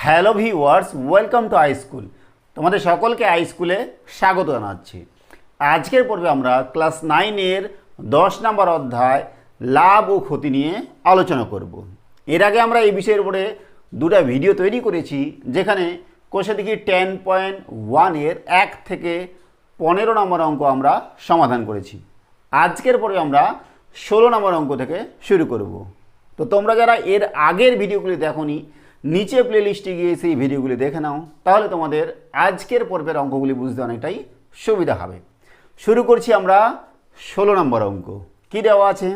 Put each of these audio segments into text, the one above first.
Hello viewers, welcome to I school. তোমাদের সকলকে I স্কুলে স্বাগত জানাচ্ছি। আজকের পর্বে আমরা ক্লাস 9-এর 10 নম্বর অধ্যায় লাভ ও ক্ষতি নিয়ে আলোচনা করব। এর আগে আমরা এই বিষয়ের উপরে দুটো ভিডিও তৈরি করেছি, যেখানে কোষে দেখি 10.1-এর 1 থেকে 15 নম্বর অঙ্ক আমরা সমাধান করেছি। আজকের পর্বে আমরা 16 নম্বর অঙ্ক থেকে শুরু করব। তো তোমরা যারা এর আগের ভিডিওগুলি দেখোনি, নিচে প্লেলিস্টে গিয়ে সেই ভিডিওগুলি দেখে নাও, তাহলে তোমাদের আজকের পর্বের অঙ্কগুলি বুঝতে অনেকটাই সুবিধা হবে। শুরু করছি আমরা 16 নম্বর অঙ্ক। কি দেওয়া আছে?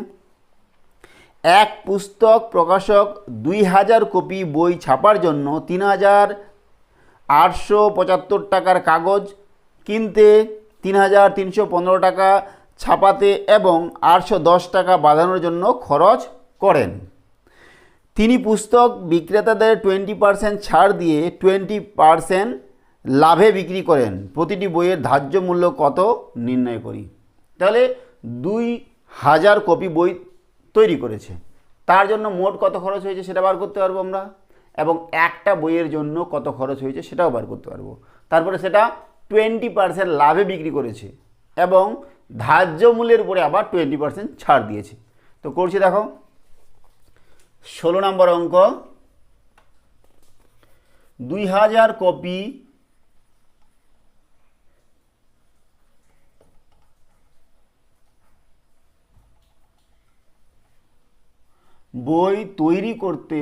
এক পুস্তক প্রকাশক 2000 কপি বই ছাপার জন্য 3875 টাকার কাগজ কিনতে, 3315 টাকা ছাপাতে এবং 810 টাকা বাঁধানোর জন্য খরচ করেন। তিনি পুস্তক বিক্রেতাদের 20% ছাড় দিয়ে 20% লাভে বিক্রি করেন। প্রতিটি বইয়ের ধার্য মূল্য কত নির্ণয় করি। তাহলে 2000 কপি বই তৈরি করেছে, তার জন্য মোট কত খরচ হয়েছে সেটা বার করতে পারবো আমরা, এবং একটা বইয়ের জন্য কত খরচ হয়েছে সেটাও বার করতে পারবো। তারপরে সেটা 20% লাভে বিক্রি করেছে এবং ধার্য মূল্যের উপরে আবার 20% ছাড় দিয়েছে। তো করছি, দেখো 16 নম্বর অঙ্ক। 2000 কপি বই তৈরি করতে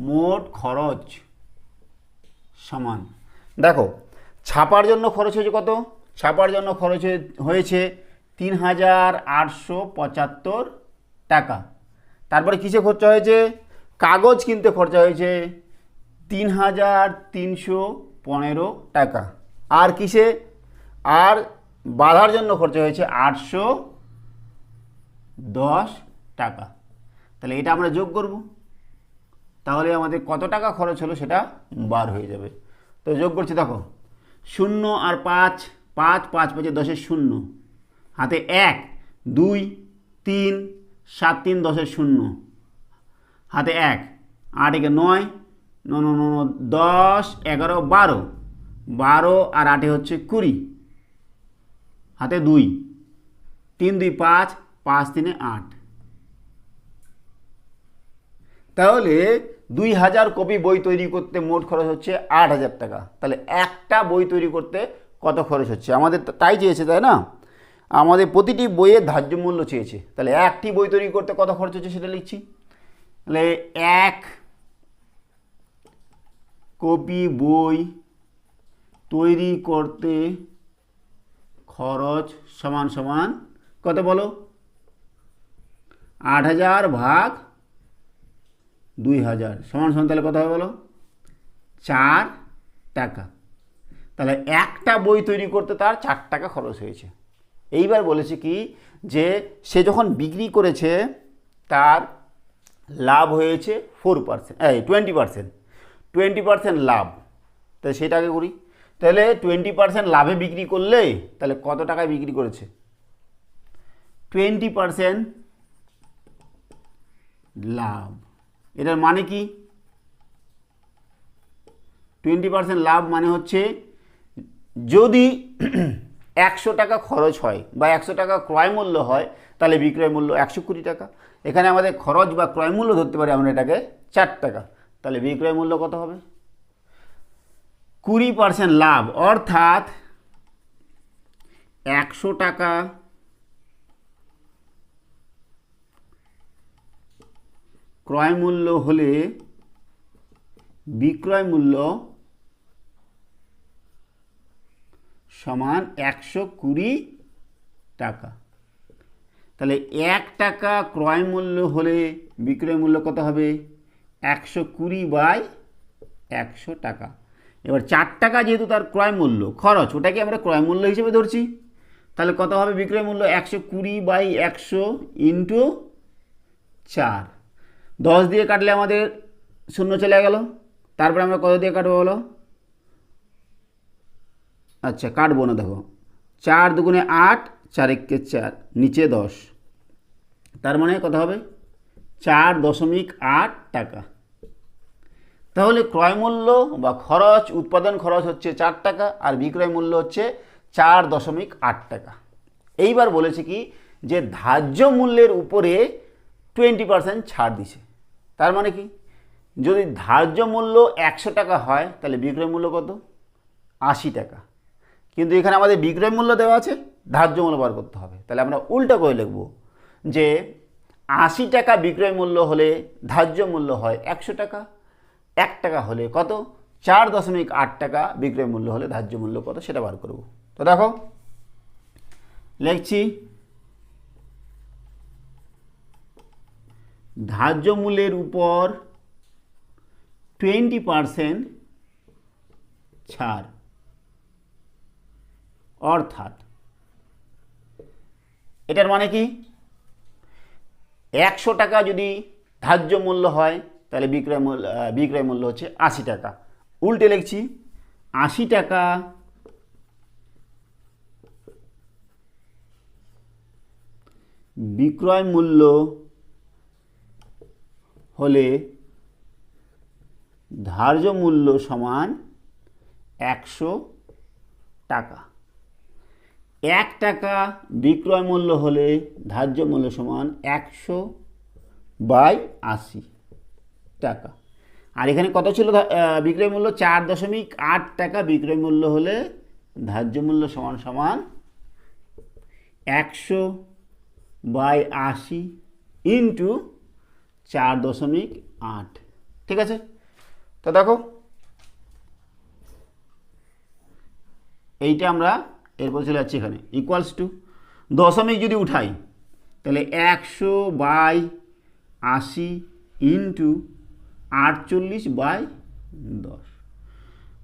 মোট খরচ সমান। দেখো, ছাপার জন্য খরচ হয়েছে কত? ছাপার জন্য খরচ হয়েছে 3875 টাকা। তারপরে কিসে খরচা হয়েছে? কাগজ কিনতে খরচা হয়েছে 3315 টাকা। আর কিসে? আর বাঁধার জন্য খরচা হয়েছে 810 টাকা। তাহলে এটা আমরা যোগ করব, তাহলে আমাদের কত টাকা খরচ হলো সেটা বার হয়ে যাবে। তো যোগ করছি, দেখো 0 আর 5, 5 5 5 10 0, হাতে 1 2 3 7 3 10 0, হাতে 1 8 1 9 9 9 9 10 11 12, 12 আর 8 হচ্ছে 20, হাতে 2 3 2 5 5 3 8। তাহলে 2000 কপি বই তৈরি করতে মোট খরচ হচ্ছে 8000 টাকা। তাহলে একটা বই তৈরি করতে কত খরচ হচ্ছে? আমাদের তাই চেয়েছে, তাই না? আমাদের প্রতিটি বইয়ের ধার্য মূল্য চেয়েছে। তাহলে একটি বই তৈরি করতে কত খরচ হচ্ছে সেটা লিখছি। তাহলে এক কপি বই তৈরি করতে খরচ সমান সমান কত বলো? 8000 ভাগ 2000 সমান সমান, তাহলে কত হবে বলো? 4 টাকা। তাহলে একটা বই তৈরি করতে তার 4 টাকা খরচ হয়েছে। এইবার বলেছে কি, যে সে যখন বিক্রি করেছে তার লাভ হয়েছে 20%, 20% লাভ। তাহলে সেটাকে করি। তাহলে 20% লাভে বিক্রি করলে তাহলে কত টাকায় বিক্রি করেছে? 20% লাভ। এটার মানে কি? 20% লাভ মানে হচ্ছে, যদি 100 টাকা খরচ হয় বা 100 টাকা ক্রয় মূল্য হয়, তাহলে বিক্রয় মূল্য 120 টাকা। এখানে আমাদের খরচ বা ক্রয় মূল্য ধরতে পারি আমরা এটাকে 4 টাকা। তাহলে বিক্রয় মূল্য কত হবে? 20% লাভ, অর্থাৎ 100 টাকা ক্রয় মূল্য হলে বিক্রয় মূল্য সমান 120 টাকা। তাহলে 1 টাকা ক্রয় মূল্য হলে বিক্রয় মূল্য কত হবে? 120/100 টাকা। এবার 4 টাকা যেহেতু তার ক্রয় মূল্য, খরচ ওটাকে আমরা ক্রয় মূল্য হিসেবে ধরছি। তাহলে কত হবে বিক্রয় মূল্য? 120/100 ইন্টু 4। 10 দিয়ে কাটলে আমাদের 0 চলে গেল। তারপরে আমরা কত দিয়ে কাটবো বলো? আচ্ছা, কাটবো না, দেখো 4 2 8, 4 1 4, নিচে 10, তার মানে কত হবে 4.8 টাকা। তাহলে ক্রয় মূল্য বা খরচ, উৎপাদন খরচ হচ্ছে 4 টাকা আর বিক্রয় মূল্য হচ্ছে 4.8 টাকা। এইবার বলেছে কি যে ধার্য মূল্যের উপরে 20% ছাড় দিছে। তার মানে কি, যদি ধার্য মূল্য 100 টাকা হয় তাহলে বিক্রয় মূল্য কত 80 টাকা। কিন্তু এখানে আমাদের বিক্রয় মূল্য দেওয়া আছে, ধার্য মূল্য বার করতে হবে। তাহলে আমরা উল্টা করে লিখব যে 80 টাকা বিক্রয় মূল্য হলে ধার্য মূল্য হয় 100 টাকা, 1 টাকা হলে কত 4.8 টাকা বিক্রয় মূল্য হলে ধার্য মূল্য কত সেটা বার করব। তো দেখো লিখছি, ধার্য মূল্যের উপর 20% ছাড়, অর্থাৎ এটার মানে কি 100 টাকা যদি ধার্য মূল্য হয় তাহলে বিক্রয় মূল্য হচ্ছে 80 টাকা। উল্টে লিখছি 80 টাকা বিক্রয় মূল্য হলে ধার্য মূল্য সমান 100 টাকা। 1 টাকা বিক্রয় মূল্য হলে ধার্য মূল্য সমান 100/80 টাকা। আর এখানে কত ছিল বিক্রয় মূল্য 4.8 টাকা বিক্রয় মূল্য হলে ধার্য মূল্য সমান সমান 100/80 ইন্টু 4.8। ঠিক আছে, তো দেখো এইটা আমরা এরপর চলে যাচ্ছি এখানে ইকুয়ালস টু দশমিক যদি উঠাই তাহলে 100/80 ইন্টু 48/10,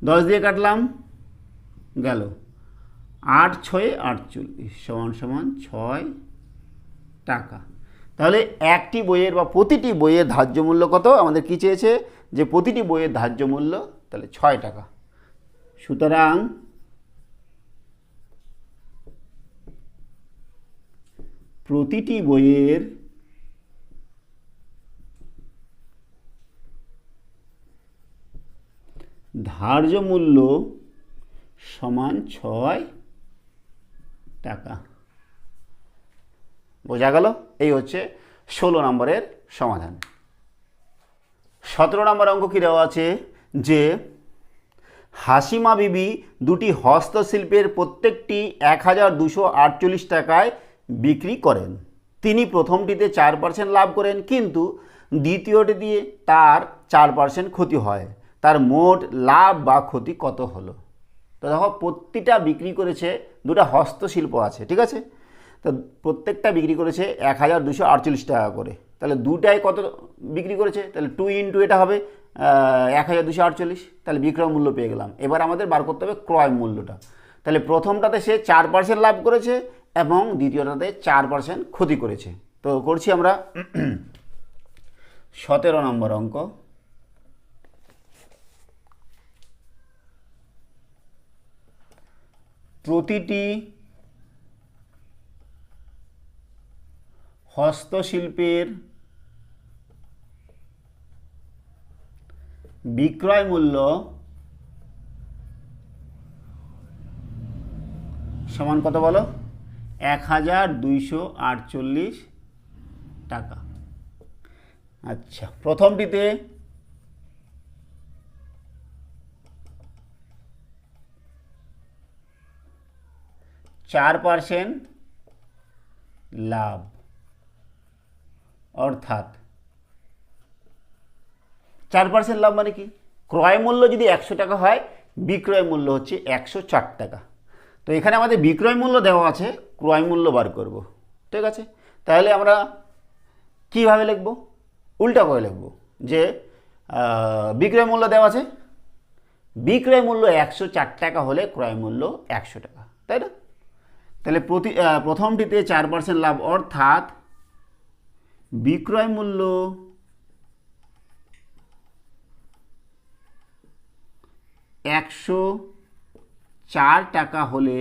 10 দিয়ে কাটলাম গেল 8×6 = 48 সমান সমান 6 টাকা। তাহলে একটি বইয়ের বা প্রতিটি বইয়ের ধার্য মূল্য কত আমাদের কি চেয়েছে, যে প্রতিটি বইয়ের ধার্য মূল্য তাহলে 6 টাকা। সুতরাং প্রতিটি বইয়ের ধার্য মূল্য সমান 6 টাকা। বোঝা গেল? এই হচ্ছে 16 নম্বরের সমাধান। 17 নম্বর অঙ্ক কি দেওয়া আছে যে হাসিমা বিবি দুটি হস্তশিল্পের প্রত্যেকটি 1248 টাকায় বিক্রি করেন। তিনি প্রথমটিতে 4% লাভ করেন, কিন্তু দ্বিতীয়টি দিয়ে তার 4% ক্ষতি হয়। তার মোট লাভ বা ক্ষতি কত হলো? তো দেখো প্রতিটা বিক্রি করেছে, দুটা হস্তশিল্প আছে, ঠিক আছে, তো প্রত্যেকটা বিক্রি করেছে 1248 টাকা করে। তাহলে দুটাই কত বিক্রি করেছে, তাহলে 2 ইন্টু এটা হবে 1248, তাহলে বিক্রয় মূল্য পেয়ে গেলাম। এবার আমাদের বার করতে হবে ক্রয় মূল্যটা। তাহলে প্রথমটাতে সে 4% লাভ করেছে এবং দ্বিতীয়টাতে 4% ক্ষতি করেছে। তো করছি আমরা 17 নম্বর অঙ্ক। প্রতিটি হস্তশিল্পের বিক্রয় মূল্য সমান কত বলো? 1248 টাকা। আচ্ছা, প্রথমটিতে 4% লাভ, অর্থাৎ 4% লাভ মানে কি, ক্রয় মূল্য যদি 100 টাকা হয় বিক্রয় মূল্য হচ্ছে 104 টাকা। তো এখানে আমাদের বিক্রয় মূল্য দেওয়া আছে, ক্রয় মূল্য বার করব, ঠিক আছে। তাহলে আমরা কিভাবে লিখব? উল্টা করে লিখব যে বিক্রয় মূল্য দেওয়া আছে, বিক্রয় মূল্য 104 টাকা হলে ক্রয় মূল্য 100 টাকা, তাই না? তাহলে প্রথমটিতে 4% লাভ, অর্থাৎ বিক্রয় মূল্য 104 টাকা হলে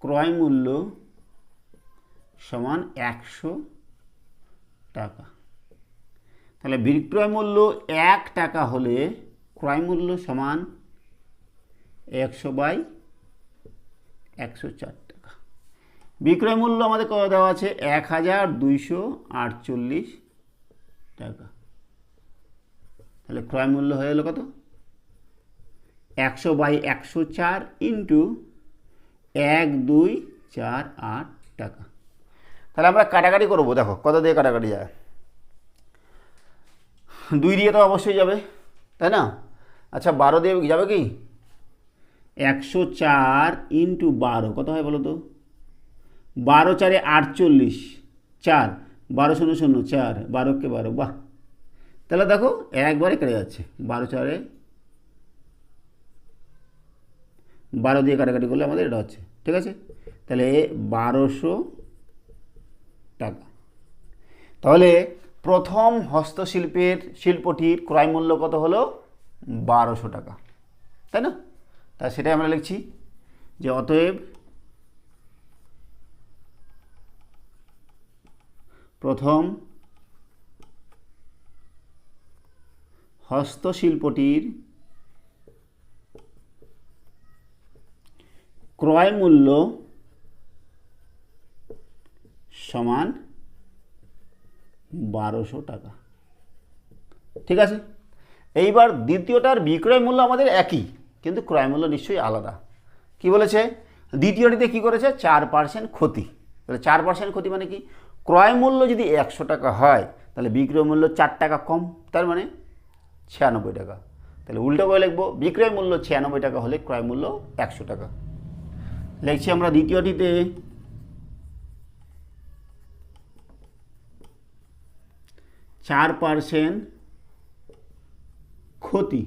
ক্রয় মূল্য সমান 100 টাকা। তাহলে বিক্রয় মূল্য 1 টাকা হলে ক্রয় মূল্য সমান 100/104 টাকা। বিক্রয় মূল্য আমাদের কত দেওয়া আছে? 1248 টাকা। তাহলে ক্রয় মূল্য হয়ে গেল কত? 100/104 ইন্টু 1248 টাকা। তাহলে আমরা কাটাকাটি করবো। দেখো কত দিয়ে কাটাকাটি যায়? 2 দিয়ে তো অবশ্যই যাবে, তাই না? আচ্ছা 12 দিয়ে যাবে কি? 104 ইন্টু 12 কত হয় বলো তো? 12 4 48, 4 12 0 0 4, 12 কে 12, বাহ। তাহলে দেখো একবারে কেটে যাচ্ছে। 12 4 12 দিয়ে কাটাকাটি করলে আমাদের এটা হচ্ছে, ঠিক আছে? তাহলে 1200 টাকা। তাহলে প্রথম শিল্পটির ক্রয় মূল্য কত হলো? 1200 টাকা, তাই না? তা সেটাই আমরা লিখছি যে অতএব প্রথম হস্তশিল্পটির ক্রয় মূল্য সমান 1200 টাকা, ঠিক আছে? এইবার দ্বিতীয়টার বিক্রয় মূল্য আমাদের একই, কিন্তু ক্রয় মূল্য নিশ্চয়ই আলাদা। কি বলেছে? দ্বিতীয়টিতে কি করেছে? 4% ক্ষতি। তাহলে 4% ক্ষতি মানে কি? ক্রয় মূল্য যদি 100 টাকা হয় তাহলে বিক্রয় মূল্য 4 টাকা কম, তার মানে 96 টাকা। তাহলে উল্টো করে লিখবো, বিক্রয় মূল্য 96 টাকা হলে ক্রয় মূল্য 100 টাকা। লিখছি আমরা দ্বিতীয়টিতে 4% ক্ষতি,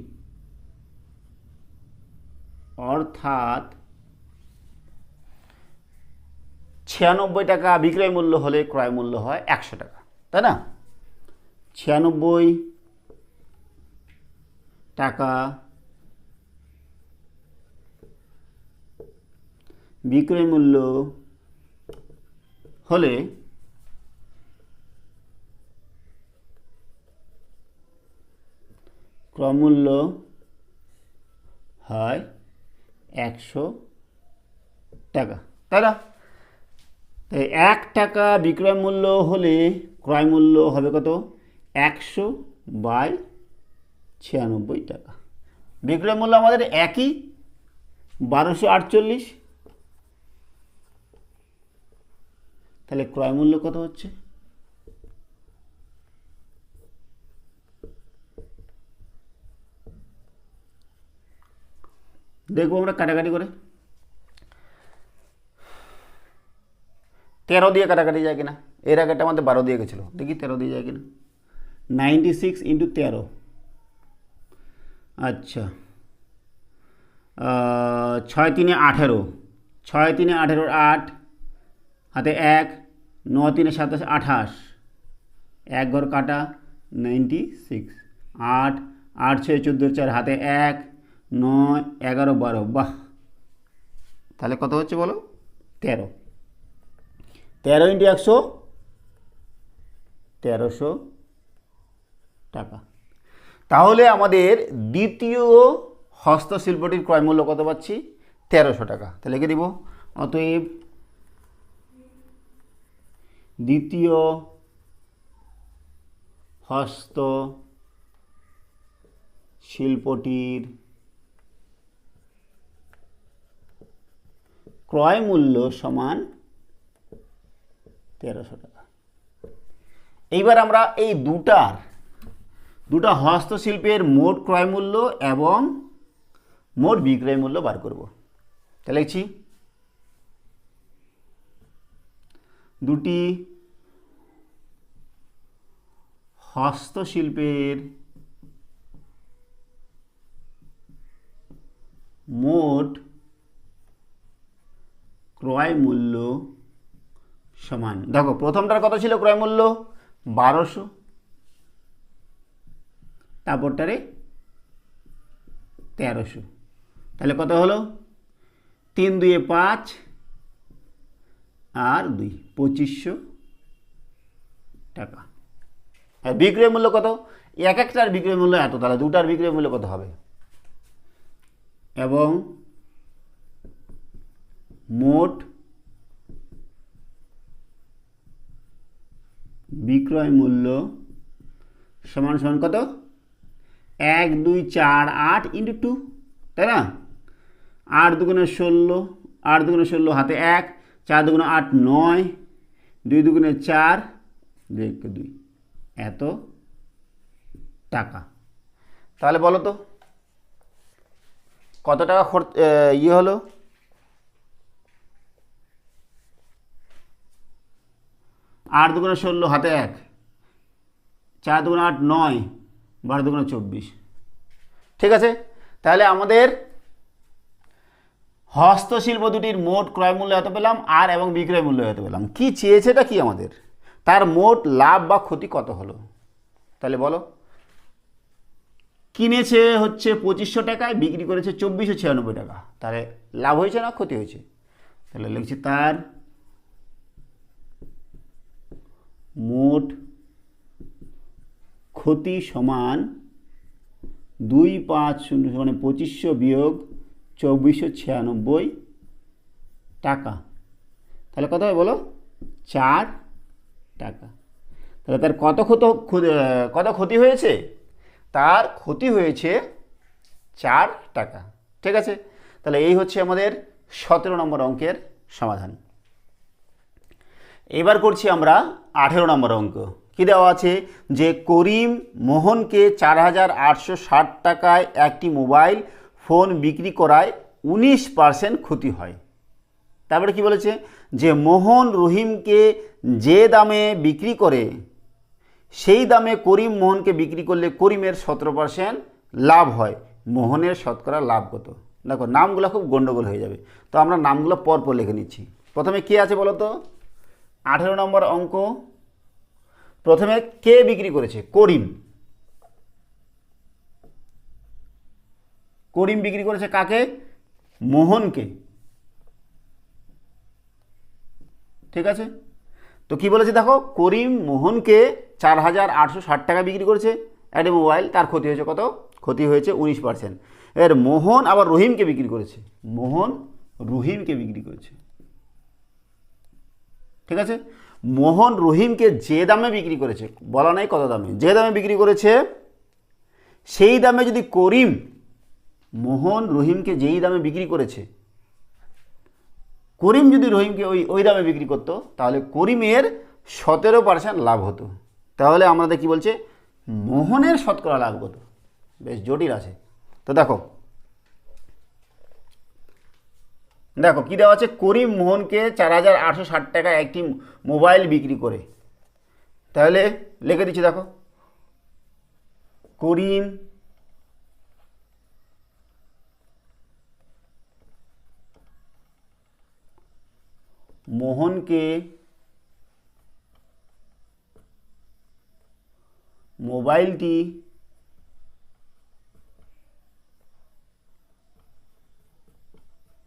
অর্থাৎ 96 টাকা বিক্রয় মূল্য হলে ক্রয় মূল্য হয় 100 টাকা, তাই না? 96 টাকা বিক্রয় মূল্য হলে ক্রয় মূল্য হয় 100 টাকা, তাই না? 1 টাকা বিক্রয় মূল্য হলে ক্রয় মূল্য হবে কত? 100/96 টাকা। বিক্রয় মূল্য আমাদের একই, 1248। তাহলে ক্রয় মূল্য কত হচ্ছে? দেখবো আমরা কাটাকাটি করে। 13 দিয়ে কাটাকাটি যায় কিনা? এর আগেটা আমাদের 12 দিয়ে গেছিলো, দেখি 13 দিয়ে যায় কিনা। 96 ইন্টু 13, আচ্ছা 6 3 18, 6 3 18, 8 হাতে 1, 9 3 27 28, 1 ঘর কাটা 96, 8 8 6 14 4 হাতে 1, 9 11 12, বাহ। তাহলে কত হচ্ছে বলো? 13। 13 ইন্টু 100, 1300 টাকা। তাহলে আমাদের দ্বিতীয় হস্তশিল্পটির ক্রয় মূল্য কত পাচ্ছি? 1300 টাকা। তাহলে লিখে দিব, অতএব দ্বিতীয় হস্তশিল্পটির ক্রয় মূল্য সমান 1300 টাকা। এইবার আমরা এই দুটা হস্তশিল্পের মোট ক্রয় মূল্য এবং মোট বিক্রয় মূল্য বার করব। তাহলে লিখছি, দুটি হস্তশিল্পের মোট ক্রয় মূল্য সমান, দেখো প্রথমটার কত ছিল ক্রয় মূল্য? 1200, তারপরটারে 1300। তাহলে কত হলো? 3 2 5, আর 2 2500 টাকা। আর বিক্রয় মূল্য কত? এক একটার বিক্রয় মূল্য এত, তাহলে দুটার বিক্রয় মূল্য কত হবে? এবং মোট বিক্রয় মূল্য সমান সমান কত? 1 2 4 8 ইন্টু 2, তাই না? 8 দুগুণে 16, 8 দুগুণে 16 হাতে 1, 4 দুগুণে 8 9, 2 দুগুণে 4, 2 2 এত টাকা। তাহলে বলো তো কত টাকা হলো? 8 দুগুণে 16 হাতে 1, 4 দুগুণে 8 9, 12 দুগুণে 24। ঠিক আছে, তাহলে আমাদের হস্তশিল্প দুটির মোট ক্রয় মূল্য এত পেলাম, আর এবং বিক্রয় মূল্য এত পেলাম। কি চেয়েছে এটা কি আমাদের? তার মোট লাভ বা ক্ষতি কত হলো? তাহলে বলো। কিনেছে হচ্ছে 2500 টাকায়, বিক্রি করেছে 2496 টাকা, তাহলে লাভ হয়েছে না ক্ষতি হয়েছে? তাহলে লিখছি তার মোট ক্ষতি সমান 250 মানে 2500 বিয়োগ 2496 টাকা। তাহলে কত হয় বলো? 4 টাকা। তাহলে তার কত ক্ষতি হয়েছে? তার ক্ষতি হয়েছে 4 টাকা। ঠিক আছে, তাহলে এই হচ্ছে আমাদের 17 নম্বর অঙ্কের সমাধান। এবার করছি আমরা 18 নম্বর অঙ্ক। কি দেওয়া আছে? যে করিম মোহনকে 4860 টাকায় একটি মোবাইল ফোন বিক্রি করায় 19% ক্ষতি হয়। তারপরে কি বলেছে? যে মোহন রহিমকে যে দামে বিক্রি করে সেই দামে করিম মোহনকে বিক্রি করলে করিমের 17% লাভ হয়। মোহনের শতকরা লাভ কত? দেখো নামগুলো খুব গন্ডগোল হয়ে যাবে, তো আমরা নামগুলো পরপর লিখে নিচ্ছি। প্রথমে কে আছে বলো তো? 18 নম্বর অঙ্ক। প্রথমে কে বিক্রি করেছে? করিম। করিম বিক্রি করেছে কাকে? মোহনকে। ঠিক আছে, তো কি বলেছে দেখো? করিম মোহনকে 4860 টাকা বিক্রি করেছে একটা মোবাইল, তার ক্ষতি হয়েছে কত? ক্ষতি হয়েছে 19%। এর মোহন আবার রহিমকে বিক্রি করেছে, মোহন রহিমকে বিক্রি করেছে। ঠিক আছে, মোহন রহিমকে যে দামে বিক্রি করেছে, বলা নাই কত দামে, যে দামে বিক্রি করেছে সেই দামে যদি করিম মোহন রহিমকে যেই দামে বিক্রি করেছে, করিম যদি রহিমকে ওই দামে বিক্রি করতো, তাহলে করিমের 17% লাভ হতো। তাহলে আমাদের কি বলছে? মোহনের শতকরা লাভ কত? বেশ জটিল আছে। তো দেখো কি দেওয়া আছে? করিম মোহনকে 4860 টাকায় একটি মোবাইল বিক্রি করে। তাহলে লিখে দিচ্ছি, দেখো করিম মোহনকে মোবাইলটি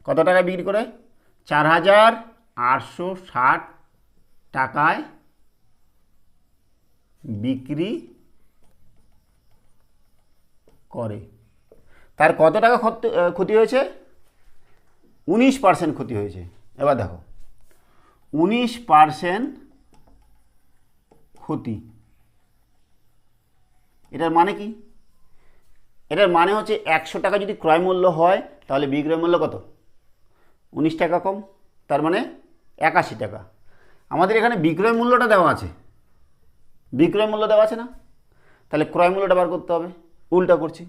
কত টাকায় বিক্রি করে? 4860 টাকায় বিক্রি করে। তার কত টাকা ক্ষতি হয়েছে? 19% ক্ষতি হয়েছে। এবার দেখো 19% ক্ষতি, এটার মানে কি? এটার মানে হচ্ছে 100 টাকা যদি ক্রয় মূল্য হয়, তাহলে বিক্রয় মূল্য কত? 19 টাকা কম, তার মানে 81 টাকা। আমাদের এখানে বিক্রয় মূল্যটা দেওয়া আছে, বিক্রয় মূল্য দেওয়া আছে না? তাহলে ক্রয় মূল্যটা বার করতে হবে। উল্টা করছি,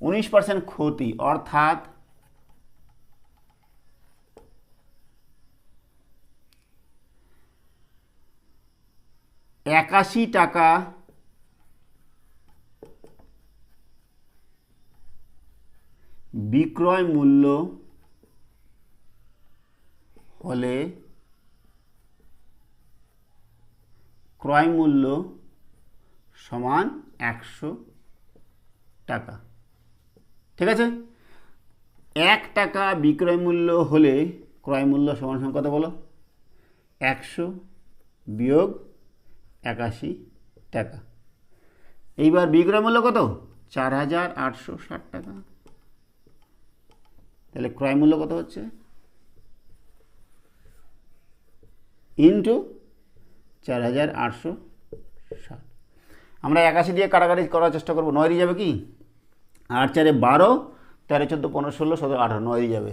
19% ক্ষতি অর্থাৎ 81 টাকা বিক্রয় মূল্য হলে ক্রয় মূল্য সমান 100 টাকা। ঠিক আছে, 1 টাকা বিক্রয় মূল্য হলে ক্রয় মূল্য সমান সমান কত বলো? 100 বিয়োগ 81 টাকা। এইবার বিক্রয় মূল্য কত? 4860 টাকা। তাহলে ক্রয় মূল্য কত হচ্ছে? ইন্টু 4860। আমরা 81 দিয়ে কাটাকাটি করার চেষ্টা করবো। 9 দিয়ে যাবে কি? 8 4 12, 13 14 15 16 17 18, 9 দিয়ে যাবে।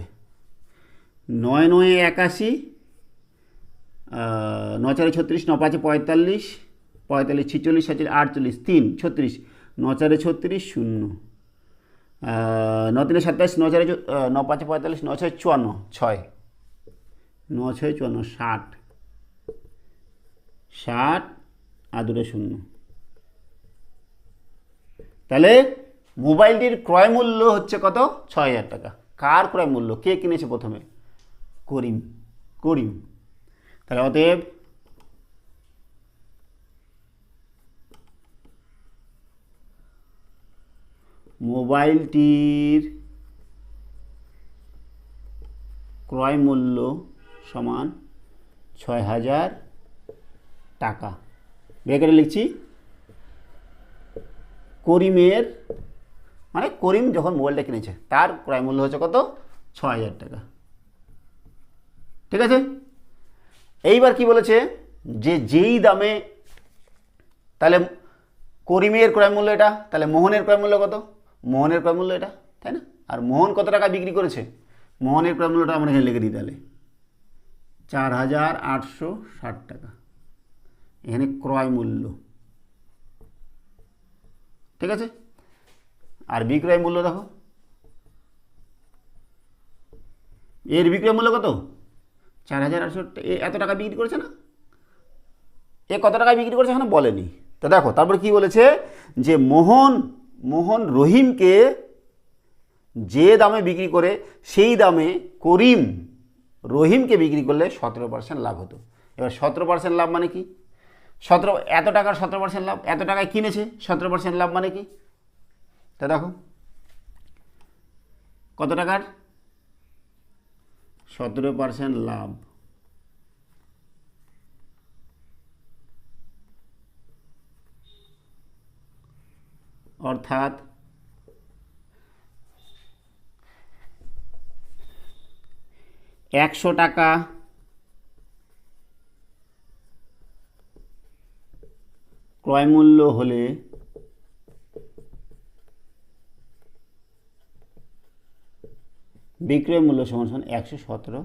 9 9 81, 9 4 36, 9 5 45, 45 46 47 48 3 36, 9 4 36 0, 9 3 27, 9 4 9 5 45, 9 6 54 6, 9 6 54 60 60 আর 2 শূন্য। তাহলে মোবাইলটির ক্রয় মূল্য হচ্ছে কত? 6000 টাকা। কার ক্রয় মূল্য? কে কিনেছে প্রথমে? করিম। করিম। তাহলে অতএব মোবাইলটির ক্রয় মূল্য সমান 6000 টাকা। ব্র্যাকেটে লিখছি করিমের, মানে করিম যখন মোবাইলটা কিনেছে তার ক্রয় মূল্য হচ্ছে কত? 6000 টাকা। ঠিক আছে। এইবার কি বলেছে? যে যেই দামে, তাহলে করিমের ক্রয় মূল্য এটা, তাহলে মোহনের ক্রয় মূল্য কত? মোহনের ক্রয় মূল্য এটা, তাই না? আর মোহন কত টাকা বিক্রি করেছে? মোহনের ক্রয় মূল্যটা আমরা এখানে লিখে দিই। তাহলে 4860 টাকা এখানে ক্রয় মূল্য। ঠিক আছে। আর বিক্রয় মূল্য দেখো, এর বিক্রয় মূল্য কত? 4800। এত টাকা বিক্রি করেছে না? এ কত টাকা বিক্রি করেছে এখানে বলেনি। তো দেখো তারপরে কি বলেছে? যে মোহন রহিমকে যে দামে বিক্রি করে সেই দামে করিম রহিমকে বিক্রি করলে 17% লাভ হতো। এবার 17% লাভ মানে কি? 17, এত টাকার 17% লাভ, এত টাকায় কিনেছে 17% লাভ মানে কি? তা দেখো কত টাকার 17% লাভ, অর্থাৎ 100 টাকা ক্রয় মূল্য হলে বিক্রয় মূল্য সমান 117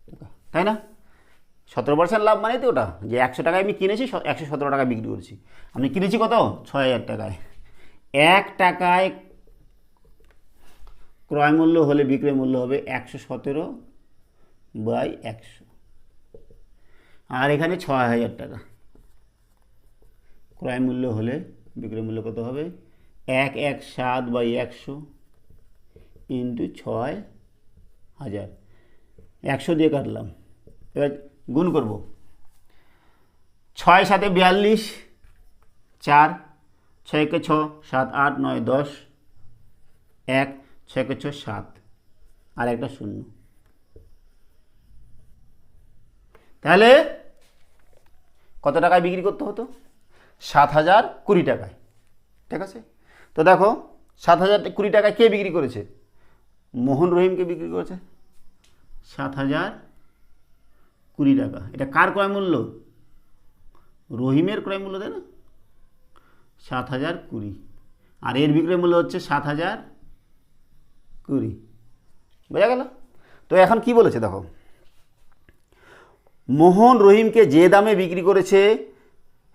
টাকা, তাই না? 17% লাভ মানে তো ওটা, যে 100 টাকায় আমি কিনেছি 117 টাকা বিক্রি করছি। আমি কিনেছি কত? 6000 টাকায়। 1 টাকায় ক্রয় মূল্য হলে বিক্রয় মূল্য হবে 117/100। আর এখানে 6000 টাকা ক্রয় মূল্য হলে বিক্রয় মূল্য কত হবে? 117/100 ইন্টু 6000। 100 দিয়ে কাটলাম, এবার গুণ করব। 6 7 42, 4, 6 কে 6, 7 8 9 10, 1, 6 কে 6 7, আর একটা শূন্য। তাহলে কত টাকায় বিক্রি করতে হতো? 7020 টাকায়। ঠিক আছে। তো দেখো 7020 টাকায় কে বিক্রি করেছে? মোহন রহিমকে বিক্রি করেছে 7020 টাকা। এটা কার ক্রয় মূল্য? রহিমের ক্রয় মূল্য, তাই না? 7020, আর এর বিক্রয় মূল্য হচ্ছে 7020। বোঝা গেল? তো এখন কি বলেছে দেখো, মোহন রহিমকে যে দামে বিক্রি করেছে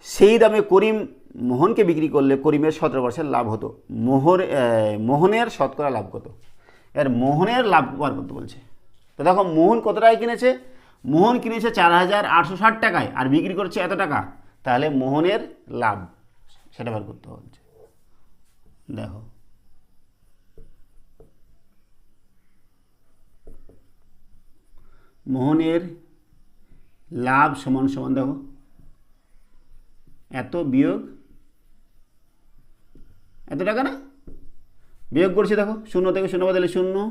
সেই দামে করিম মোহনকে বিক্রি করলে করিমের 17% লাভ হতো। মোহনের শতকরা লাভ কত? এর মোহনের লাভ বার করতে বলছে। তো দেখো মোহন কত টাকায় কিনেছে? মোহন কিনেছে 4860 টাকায় আর বিক্রি করছে এত টাকা। তাহলে মোহনের লাভ সেটা বার করতে হচ্ছে। দেখো মোহনের লাভ সমান সমান, দেখো এত বিয়োগ এত টাকা, না? বিয়োগ করছি, দেখো 0 থেকে 0 বদলে 0,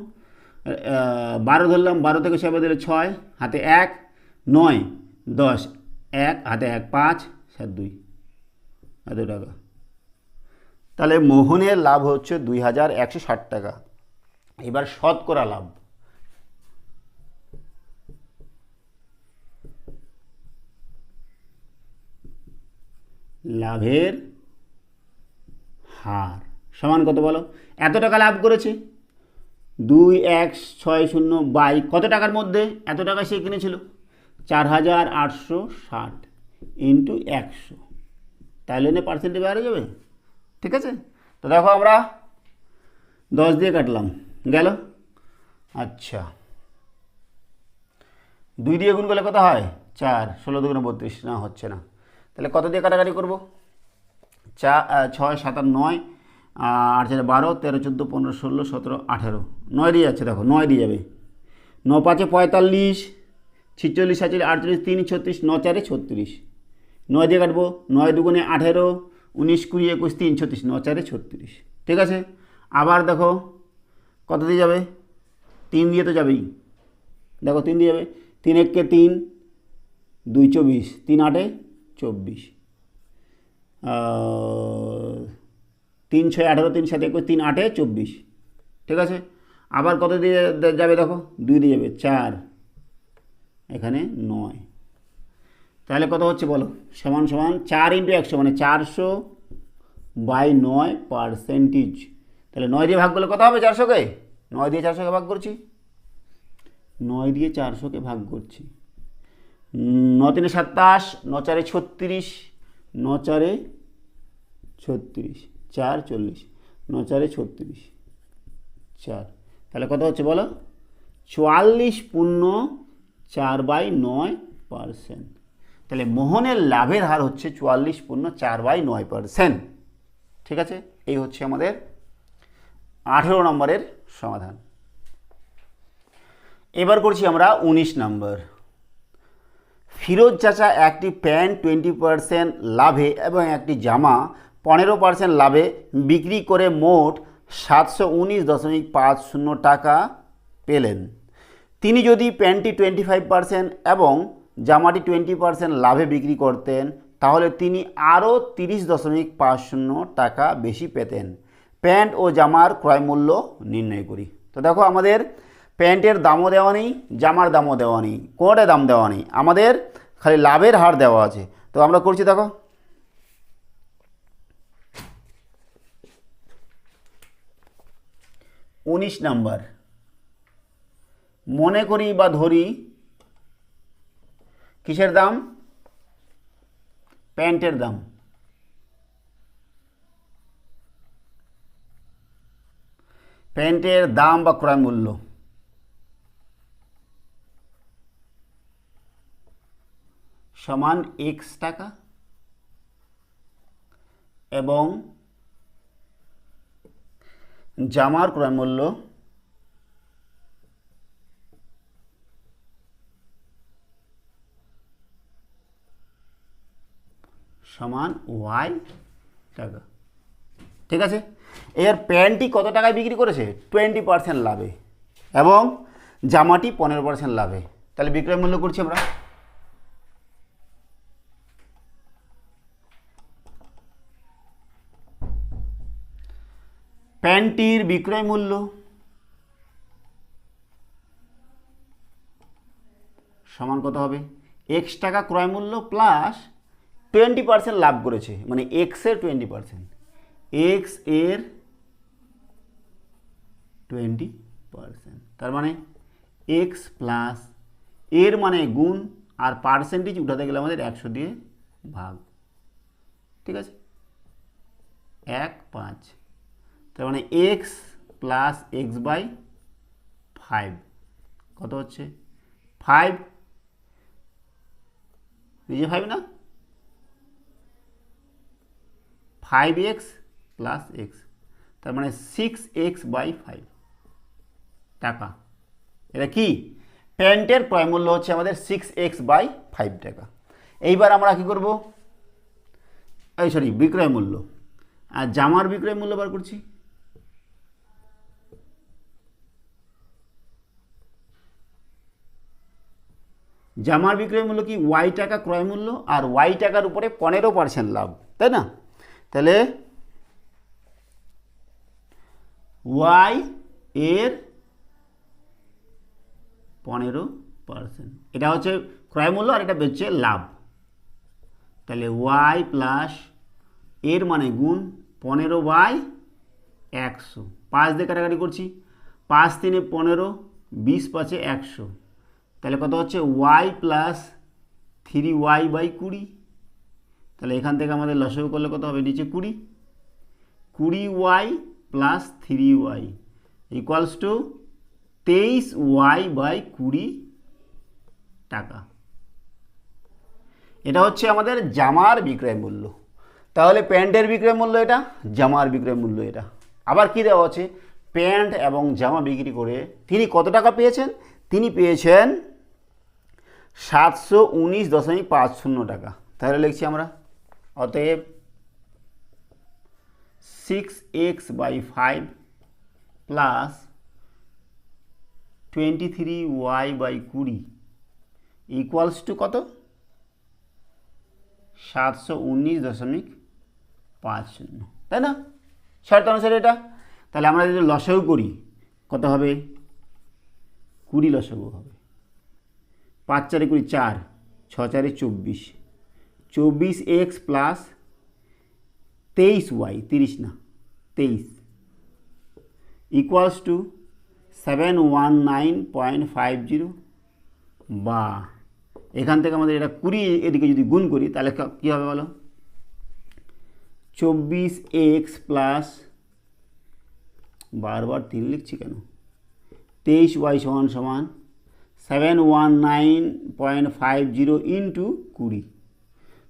12 ধরলাম, 12 থেকে 6 বদলে 6, হাতে 1, 9 10 1 হাতে 1 5 7 2 এত টাকা। তাহলে মোহনের লাভ হচ্ছে 2160 টাকা। এবার শতকরা লাভ, লাভের হার সমান কত বলো? এত টাকা লাভ করেছে, 2160 বাই কত টাকার মধ্যে? এত টাকা সে কিনেছিল 4860 ইন্টু 100, তাহলে না পার্সেন্টে বেড়ে যাবে। ঠিক আছে, তো দেখো আমরা 10 দিয়ে কাটলাম, গেল। আচ্ছা, 2 দিয়ে গুণ করলে কত হয়? 4, 16 দুগুণে 32, না হচ্ছে না। তাহলে কত দিয়ে কাটাকাটি করবো? 6 7 9 8 4 12 13 14 15 16 17 18, 9 দিয়ে যাচ্ছে, দেখো 9 দিয়ে যাবে। 9 5 45, 46 47 48 3 36, 9 4 36, 9 দিয়ে কাটবো। 9 দুগুণে 18, 19 20 21 3 36, 9 4 36। ঠিক আছে, আবার দেখো কত দিয়ে যাবে? 3 দিয়ে তো যাবেই, দেখো 3 দিয়ে যাবে। 3 1 3, 2 24, 3 8 24, 3 6 18, 3 7 21, 3 8 24। ঠিক আছে, আবার কত দিয়ে যাবে? দেখো 2 দিয়ে যাবে, 4, এখানে 9। তাহলে কত হচ্ছে বলো? সমান সমান 4 ইন্টু 100 মানে 400 বাই 9 পার্সেন্টেজ। তাহলে 9 দিয়ে ভাগ করলে কত হবে? 400কে 9 দিয়ে 400কে ভাগ করছি, 9 দিয়ে 400কে ভাগ করছি। 9 3 27, 9 4 36, 9 4 36, 4 40, 9 4 36, 4। তাহলে কত হচ্ছে বলো? 44.4/9%। তাহলে মোহনের লাভের হার হচ্ছে 44.4/9%। ঠিক আছে, এই হচ্ছে আমাদের 18 নম্বরের সমাধান। এবার করছি আমরা 19 নম্বর। ফিরোজ চাচা একটি প্যান্ট 20% লাভে এবং একটি জামা 15% লাভে বিক্রি করে মোট 719.50 টাকা পেলেন। তিনি যদি প্যান্টটি 25% এবং জামাটি 20% লাভে বিক্রি করতেন তাহলে তিনি আরও 30.50 টাকা বেশি পেতেন। প্যান্ট ও জামার ক্রয় মূল্য নির্ণয় করি। তো দেখো আমাদের প্যান্টের দামও দেওয়া নেই, জামার দামও দেওয়া নেই, কোনোটার দাম দেওয়া নেই, আমাদের খালি লাভের হার দেওয়া আছে। তো আমরা করছি, দেখো 19 নাম্বার। মনে করি বা ধরি কিসের দাম? প্যান্টের দাম। প্যান্টের দাম বা ক্রয় মূল্য সমান x টাকা এবং জামার ক্রয় মূল্য সমান y টাকা। ঠিক আছে, এর প্যান্টটি কত টাকায় বিক্রি করেছে? 20% লাভে এবং জামাটি 15% লাভে। তাহলে বিক্রয় মূল্য করছি আমরা। প্যান্টটির বিক্রয় মূল্য সমান কত হবে? x টাকা ক্রয় মূল্য প্লাস 20% লাভ করেছে, মানে x এর 20%, x এর 20%, তার মানে x প্লাস এর মানে গুণ আর পার্সেন্টেজ উঠাতে গেলে আমাদের 100 দিয়ে ভাগ। ঠিক আছে, 1 5, তার মানে x প্লাস x/5 কত হচ্ছে? 5, নিজে 5 না, 5x প্লাস x, তার মানে 6x/5 টাকা। এটা কি? প্যান্টের ক্রয় মূল্য হচ্ছে আমাদের 6x/5 টাকা। এইবার আমরা কি করব? বিক্রয় মূল্য আর জামার বিক্রয় মূল্য বার করছি। জামার বিক্রয় মূল্য কি ওয়াই টাকা ক্রয় মূল্য, আর ওয়াই টাকার উপরে 15% লাভ, তাই না? তাহলে ওয়াই এর 15%, এটা হচ্ছে ক্রয় মূল্য আর এটা হচ্ছে লাভ। তাহলে ওয়াই প্লাস এর মানে গুণ 15/100, 5 দিয়ে কাটাকাটি করছি, 5 3 15, 20 5 100, তাহলে কত হচ্ছে ওয়াই প্লাস 3y/20। তাহলে এখান থেকে আমাদের লসাগু করলে কত হবে, নিচে 20, 20y plus 3y equals to 23y/20 টাকা। এটা হচ্ছে আমাদের জামার বিক্রয় মূল্য। তাহলে প্যান্টের বিক্রয় মূল্য এটা, জামার বিক্রয় মূল্য এটা। আবার কি দেওয়া আছে, প্যান্ট এবং জামা বিক্রি করে তিনি কত টাকা পেয়েছেন, তিনি পেয়েছেন 719.50 টাকা। তাহলে লিখছি আমরা, অতএব 6x/5 plus 23y/20 equals to কত, 719.50, তাই না? শর্ত অনুসারে এটা। তাহলে আমরা যদি লসাগু করি কত হবে, 20 লসাগু হবে, 5 4 20, 4 6 4 24, 24x প্লাস 23y, 30 না 23 ইকুয়ালস টু 719.50, বা এখান থেকে আমাদের এটা 20 এদিকে যদি গুণ করি তাহলে কী হবে বলো, 24x প্লাস, বারবার 3 লিখছি কেন, 23y সমান 719.50 ইন্টু 20।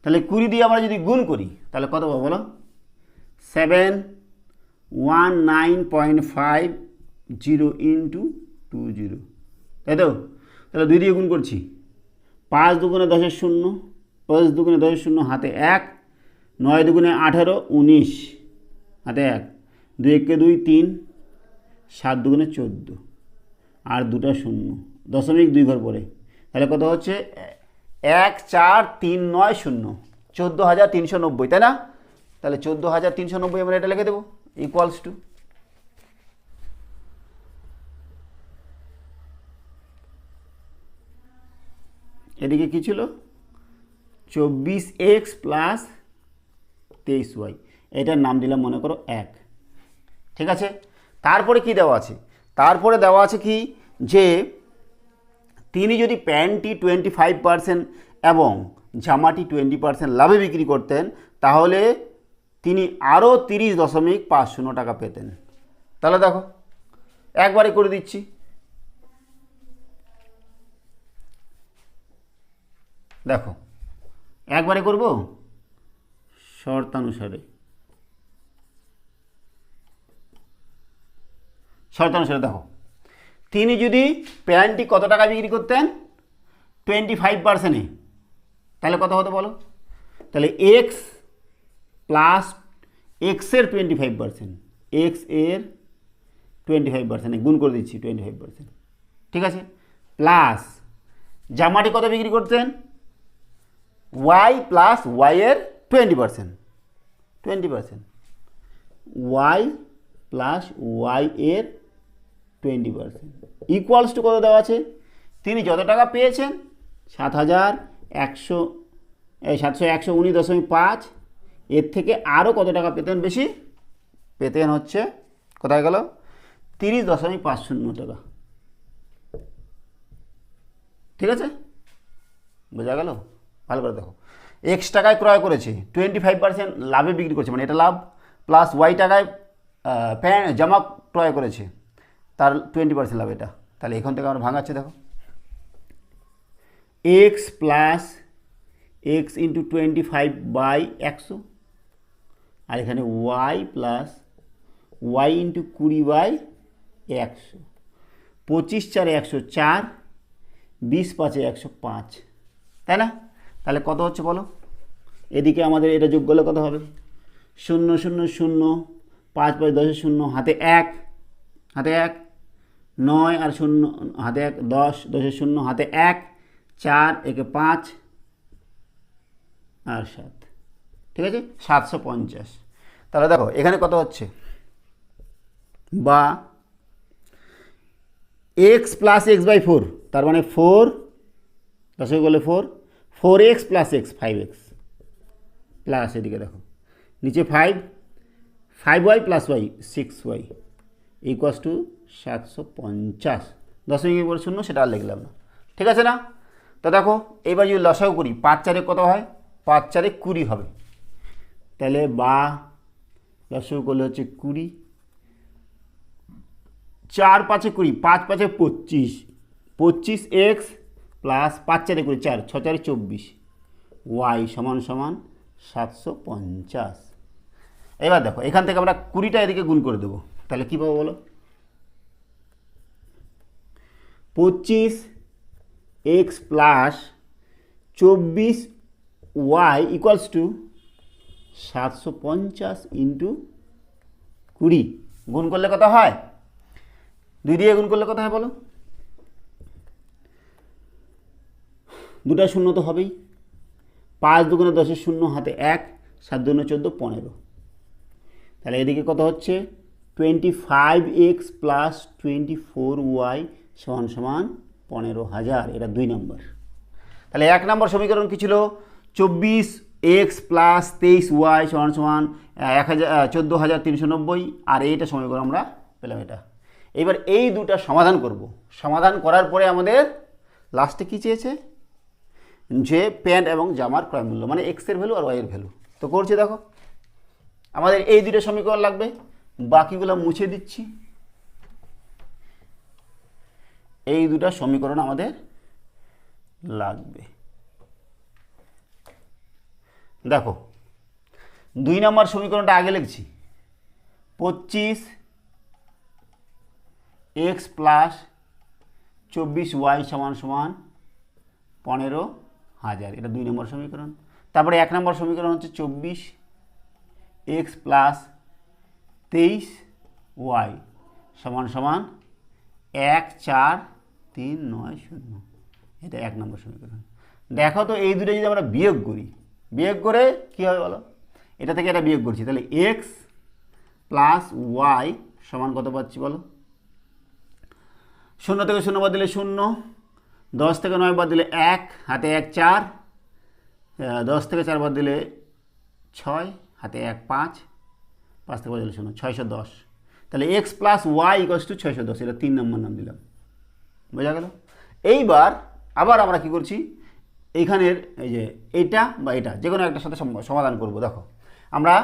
তাহলে 20 দিয়ে আমরা যদি গুণ করি তাহলে কত পাবো বলো, 719.50 ইন্টু 20, তাই তো? তাহলে 2 দিয়ে গুণ করছি, 5 2 10 0, 5 2 10 0 হাতে 1, 9 2 18 19 হাতে 1, 2 1 2 3, 7 2 14, আর 2টা 0, দশমিক 2 ঘর পরে। তাহলে কত হচ্ছে, 14390, 14,390, তাই না? তাহলে 14,390 আমরা এটা লিখে দেবো ইকুয়ালস টু, এদিকে কি ছিল, 24x প্লাস 23y, এটার নাম দিলাম মনে করো 1, ঠিক আছে? তারপরে কি দেওয়া আছে, তারপরে দেওয়া আছে কি, যে তিনি যদি প্যান্টটি 25% এবং জামাটি 20% লাভে বিক্রি করতেন তাহলে তিনি আরও 30.50 টাকা পেতেন। তাহলে দেখো একবারে করে দিচ্ছি, দেখো একবারে করব শর্তানুসারে, দেখো তিনি যদি প্যান্টটি কত টাকা বিক্রি করতেন, 25%-এ, তাহলে কত হতো বলো, তাহলে এক্স প্লাস এক্সের 25%, এক্স এর 25%-এ গুণ করে দিচ্ছি 25%, ঠিক আছে? প্লাস জামাটি কত বিক্রি করতেন, ওয়াই প্লাস ওয়াই এর 20%, ওয়াই প্লাস ওয়াই এর 20% ইকুয়ালস টু কত দেওয়া আছে, তিনি যত টাকা পেয়েছেন 719.5, এর থেকে আরও কত টাকা পেতেন বেশি, পেতেন হচ্ছে কোথায় গেল 30.50 টাকা, ঠিক আছে? বোঝা গেল? ভালো করে দেখো, এক্স টাকায় ক্রয় করেছে, 25% লাভে বিক্রি করছে, মানে এটা লাভ, প্লাস ওয়াই টাকায় জামা ক্রয় করেছে, তার 20% লাভ এটা। তাহলে এখান থেকে আমরা ভাঙাচ্ছি, দেখো এক্স প্লাস এক্স ইন্টু 25/100, আর এখানে ওয়াই প্লাস ওয়াই ইন্টু 20/100, 25 4 104, 20 5 105, তাই না? তাহলে কত হচ্ছে বলো, এদিকে আমাদের এটা যোগ করলে কত হবে, 0 0 0, 5 5 10 0 হাতে 1, 9 আর 0 হাতে 1, 10 10 0 হাতে 1, 4 একে 5 আর 7, ঠিক আছে 750। তাহলে দেখো এখানে কত হচ্ছে, বা এক্স প্লাস এক্স বাই 4, তার মানে 4 দশে বলে 4x plus x 5x plus এদিকে দেখো নিচে 5y plus Y 6y equals to 750। দশমিকের পরে শূন্য, সেটা আর লিখলাম না, ঠিক আছে না। তো দেখো এইবার যদি লসাগু করি, 5 4 কত হয়, 5 4 20 হবে। তাহলে বা লসাগু করলে হচ্ছে 20, 4 5 20, 5 5 25, 25x প্লাস 5 4 20, 4 6 4 24, y সমান সমান 750। এবার দেখো এখান থেকে আমরা 20টা এদিকে গুণ করে দেবো, তাহলে কী পাবো বলো, 25x plus 24y equals to 750 into 20। গুণ করলে কত হয়, 2 দিয়ে গুণ করলে কত হয় বলো, 2টা শূন্য তো হবেই, 5 দুগুণে 10 শূন্য, হাতে 1, 7 দুগুণে 14 15। তাহলে এদিকে কত হচ্ছে 25x প্লাস 24y সমান সমান 15,000। এটা 2 নম্বর। তাহলে 1 নম্বর সমীকরণ কী ছিল, 24x প্লাস 23y সমান সমান 14,390, আর এইটা সমীকরণ আমরা পেলাম এটা। এবার এই দুটা সমাধান করব, সমাধান করার পরে আমাদের লাস্টে কী চেয়েছে, যে প্যান্ট এবং জামার ক্রয় মূল্য, মানে এক্সের ভ্যালু আর ওয়াইয়ের ভ্যালু। তো করছি দেখো, আমাদের এই দুটো সমীকরণ লাগবে, বাকিগুলো মুছে দিচ্ছি। এই দুটো সমীকরণ আমাদের লাগবে। দেখো 2 নম্বর সমীকরণটা আগে লিখছি, 25x প্লাস 24y সমান সমান 15,000, এটা 2 নম্বর সমীকরণ। তারপরে 1 নম্বর সমীকরণ হচ্ছে 24x প্লাস 23y সমান সমান 1 4 3 9 0, এটা 1 নম্বর সমীকরণ। দেখো তো এই দুটো যদি আমরা বিয়োগ করি, বিয়োগ করে কী হবে বলো, এটা থেকে এটা বিয়োগ করছি, তাহলে x প্লাস ওয়াই সমান কত পাচ্ছি বলো, 0 থেকে 0 বাদ দিলে 0, 10 থেকে 9 বাদ দিলে 1, হাতে 1 4, 10 থেকে 4 বাদ দিলে 6, হাতে 1 5, 5 থেকে বাদ দিলে 0, 610। তাহলে x plus y equals to 610, এটা 3 নম্বর নাম দিলাম, বোঝা গেল। এইবার আবার আমরা কি করছি, এইখানের এই যে এইটা বা এটা যে কোনো একটার সাথে সমাধান করব। দেখো আমরা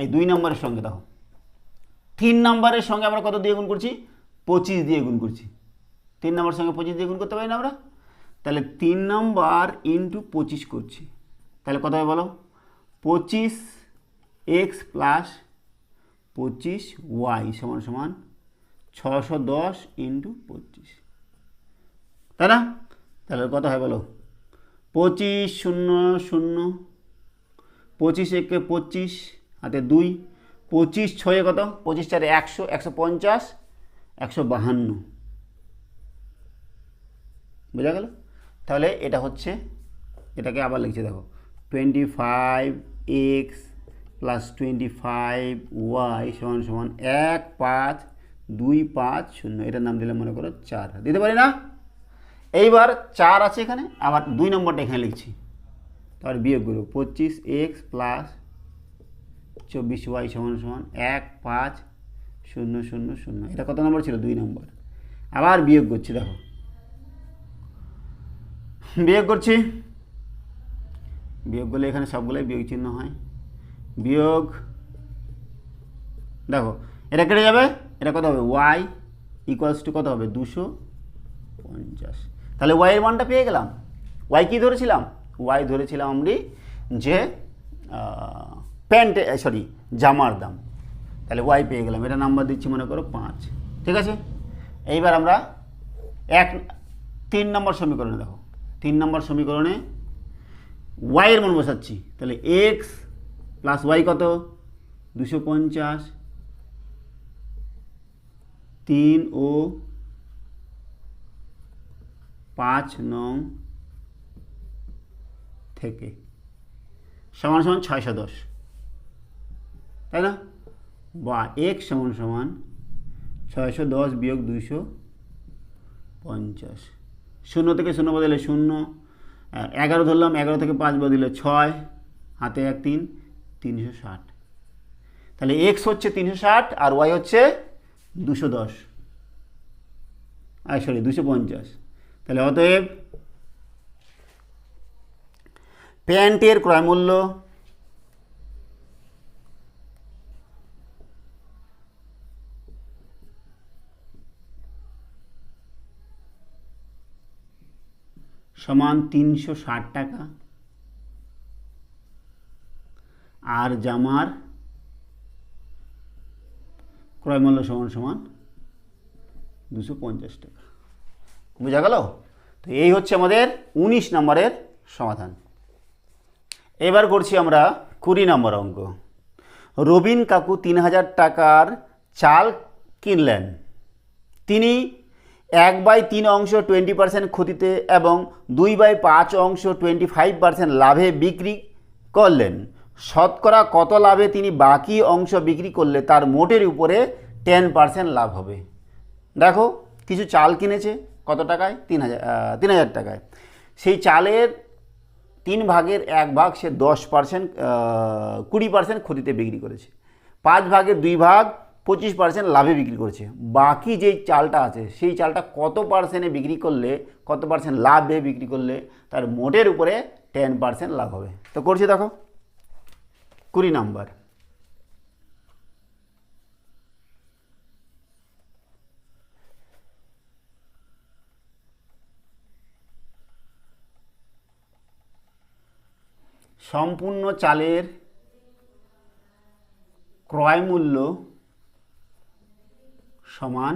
এই 2 নম্বরের সঙ্গে, দেখো 3 নম্বরের সঙ্গে আমরা কত দিয়ে গুণ করছি, 25 দিয়ে গুণ করছি। 3 নম্বরের সঙ্গে 25 দিয়ে গুণ করতে পারি না আমরা, তাহলে 3 নম্বর ইন্টু 25 করছি, তাহলে কত হবে বলো, 25x প্লাস 25y সমান সমান 610 ইন্টু 25, তাই না। তাহলে কত হয় বলো, 25 0 0, 25 একে 25, হাতে 2, 25 6 কত, 25 4 100, 150, 152, বোঝা গেল। তাহলে এটা হচ্ছে, এটাকে আবার লিখছি দেখো, 25x প্লাস 25y সমান সমান 1 5 2 5 0, এটার নাম দিলে মনে করো 4, দিতে পারি না। এইবার 4 আছে এখানে, আবার 2 নম্বরটা এখানে লিখছি, তারপর বিয়োগ করব, 25x প্লাস 24y সমান সমান 1 5 0 0 0, এটা কত নম্বর ছিল, 2 নম্বর। আবার বিয়োগ করছি, দেখো বিয়োগ করছি, বিয়োগ করলে এখানে সবগুলোই বিয়োগ চিহ্ন হয়, বিয়োগ, দেখো এটা কেটে যাবে, এটা কত হবে, y ইকুয়ালস টু কত হবে, 250। তাহলে y এর মানটা পেয়ে গেলাম। y কি ধরেছিলাম, y ধরেছিলাম আমরা যে প্যান্টে, সরি জামার দাম, তাহলে y পেয়ে গেলাম, এটা নাম্বার দিচ্ছি মনে করো 5, ঠিক আছে। এইবার আমরা 3 নম্বর সমীকরণে, দেখো 3 নম্বর সমীকরণে y এর মান বসাচ্ছি, তাহলে x প্লাস y কত, 250, 3 ও 5 নং থেকে সমান সমান 610, তাই না? বা x সমান সমান 610 বিয়োগ 250, 0 থেকে 0 বদলে 0, 11 ধরলাম, 11 থেকে 5 বদলে 6, হাতে 1 3, 360। তাহলে x হচ্ছে 360 আর y হচ্ছে 210, 250। তাহলে অতএব প্যান্টের ক্রয় মূল্য সমান 360 টাকা আর জামার ক্রয় মূল্য সমান সমান 250 টাকা। বোঝা গেল? তো এই হচ্ছে আমাদের 19 নম্বরের সমাধান। এবার করছি আমরা 20 নম্বর অঙ্ক। রবিন কাকু 3000 টাকার চাল কিনলেন। তিনি 1/3 অংশ 20% ক্ষতিতে এবং 2/5 অংশ 25% লাভে বিক্রি করলেন। শতকরা কত লাভে তিনি বাকি অংশ বিক্রি করলে তার মোটের উপরে 10% লাভ হবে? দেখো, কিছু চাল কিনেছে কত টাকায়? 3000 টাকায়। সেই চালের 3 ভাগের 1 ভাগ সে 10% 20% ক্ষতিতে বিক্রি করেছে, 5 ভাগের 2 ভাগ 25% লাভে বিক্রি করেছে। বাকি যেই চালটা আছে সেই চালটা কত পার্সেন্টে বিক্রি করলে, কত পার্সেন্ট লাভে বিক্রি করলে তার মোটের উপরে 10% লাভ হবে? তো করছি, দেখো 20 নাম্বার। সম্পূর্ণ চালের ক্রয় মূল্য সমান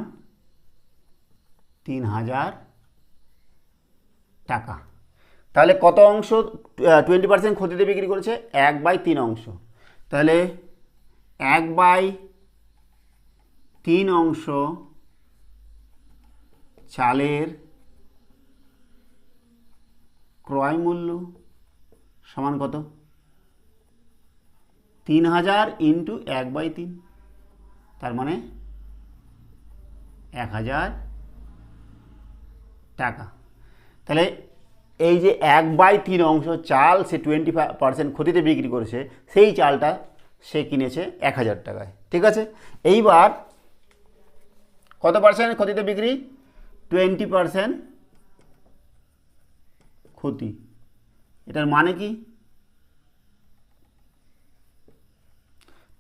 3000 টাকা। তাহলে কত অংশ 20% ক্ষতিতে বিক্রি করেছে? 1/3 অংশ। তাহলে 1/3 অংশ চালের ক্রয় মূল্য সমান কত? 3000 ইন্টু 1/3, তার মানে 1000 টাকা। তাহলে এই যে 1/3 অংশ চাল সে 20% ক্ষতিতে বিক্রি করেছে, সেই চালটা সে কিনেছে 1000 টাকায়। ঠিক আছে, এইবার কত পার্সেন্ট ক্ষতিতে বিক্রি? 20% ক্ষতি। এটার মানে কি?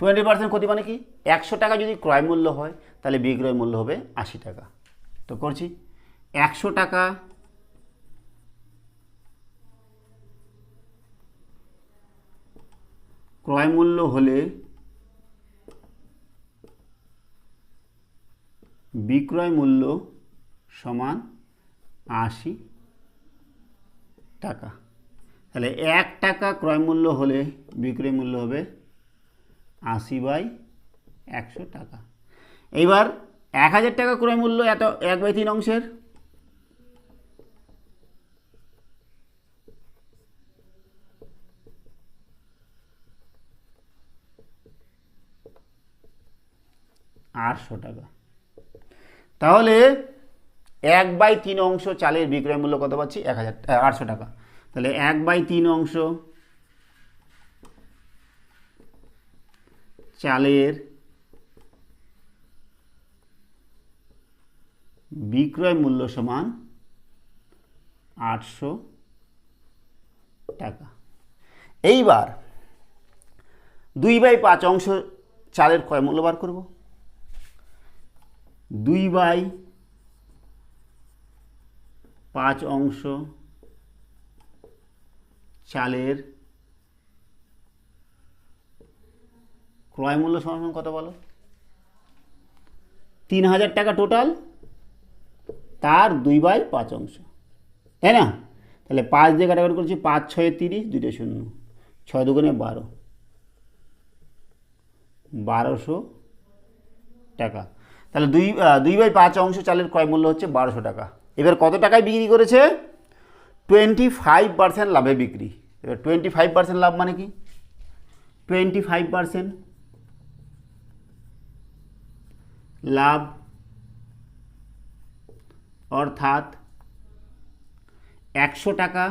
20% ক্ষতি মানে কি? 100 টাকা যদি ক্রয় মূল্য হয় তাহলে বিক্রয় মূল্য হবে 80 টাকা। তো করছি, 100 টাকা ক্রয় মূল্য হলে বিক্রয় মূল্য সমান 80 টাকা। তাহলে 1 টাকা ক্রয় মূল্য হলে বিক্রয় মূল্য হবে 80/100 টাকা। এইবার 1000 টাকা ক্রয় মূল্য এত 1/3 অংশের, টাকা। তাহলে 1/3 অংশ চালের বিক্রয় মূল্য কত পাচ্ছি? 800 টাকা। তাহলে 1/3 অংশ চালের বিক্রয় মূল্য সমান 800 টাকা। এইবার 2/5 অংশ চালের ক্রয় মূল্য বার করব। 2/5 অংশ চালের ক্রয় মূল্য সমান কত বলো? 3000 টাকা টোটাল, তার 2/5 অংশ, তাই না? তাহলে 5 দিয়ে কাটাকাটি করছি, 5 6 30, 2 0, 6 2 12, 1200 টাকা। তাহলে 2/5 অংশ চালের ক্রয় মূল্য হচ্ছে 1200 টাকা। এবার কত টাকায় বিক্রি করেছে? 25% লাভে বিক্রি। এবার 25% লাভ মানে কি? 25% লাভ অর্থাৎ 100 টাকা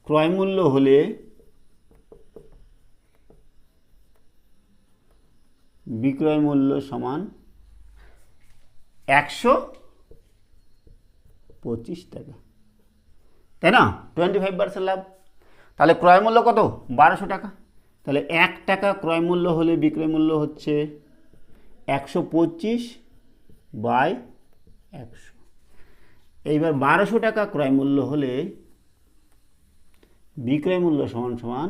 ক্রয় মূল্য হলে বিক্রয় মূল্য সমান 125 টাকা, তাই না? 25% লাভ, তাহলে ক্রয় মূল্য কত? 1200 টাকা। তাহলে 1 টাকা ক্রয় মূল্য হলে বিক্রয় মূল্য হচ্ছে 125/100। এইবার 1200 টাকা ক্রয় মূল্য হলে বিক্রয় মূল্য সমান সমান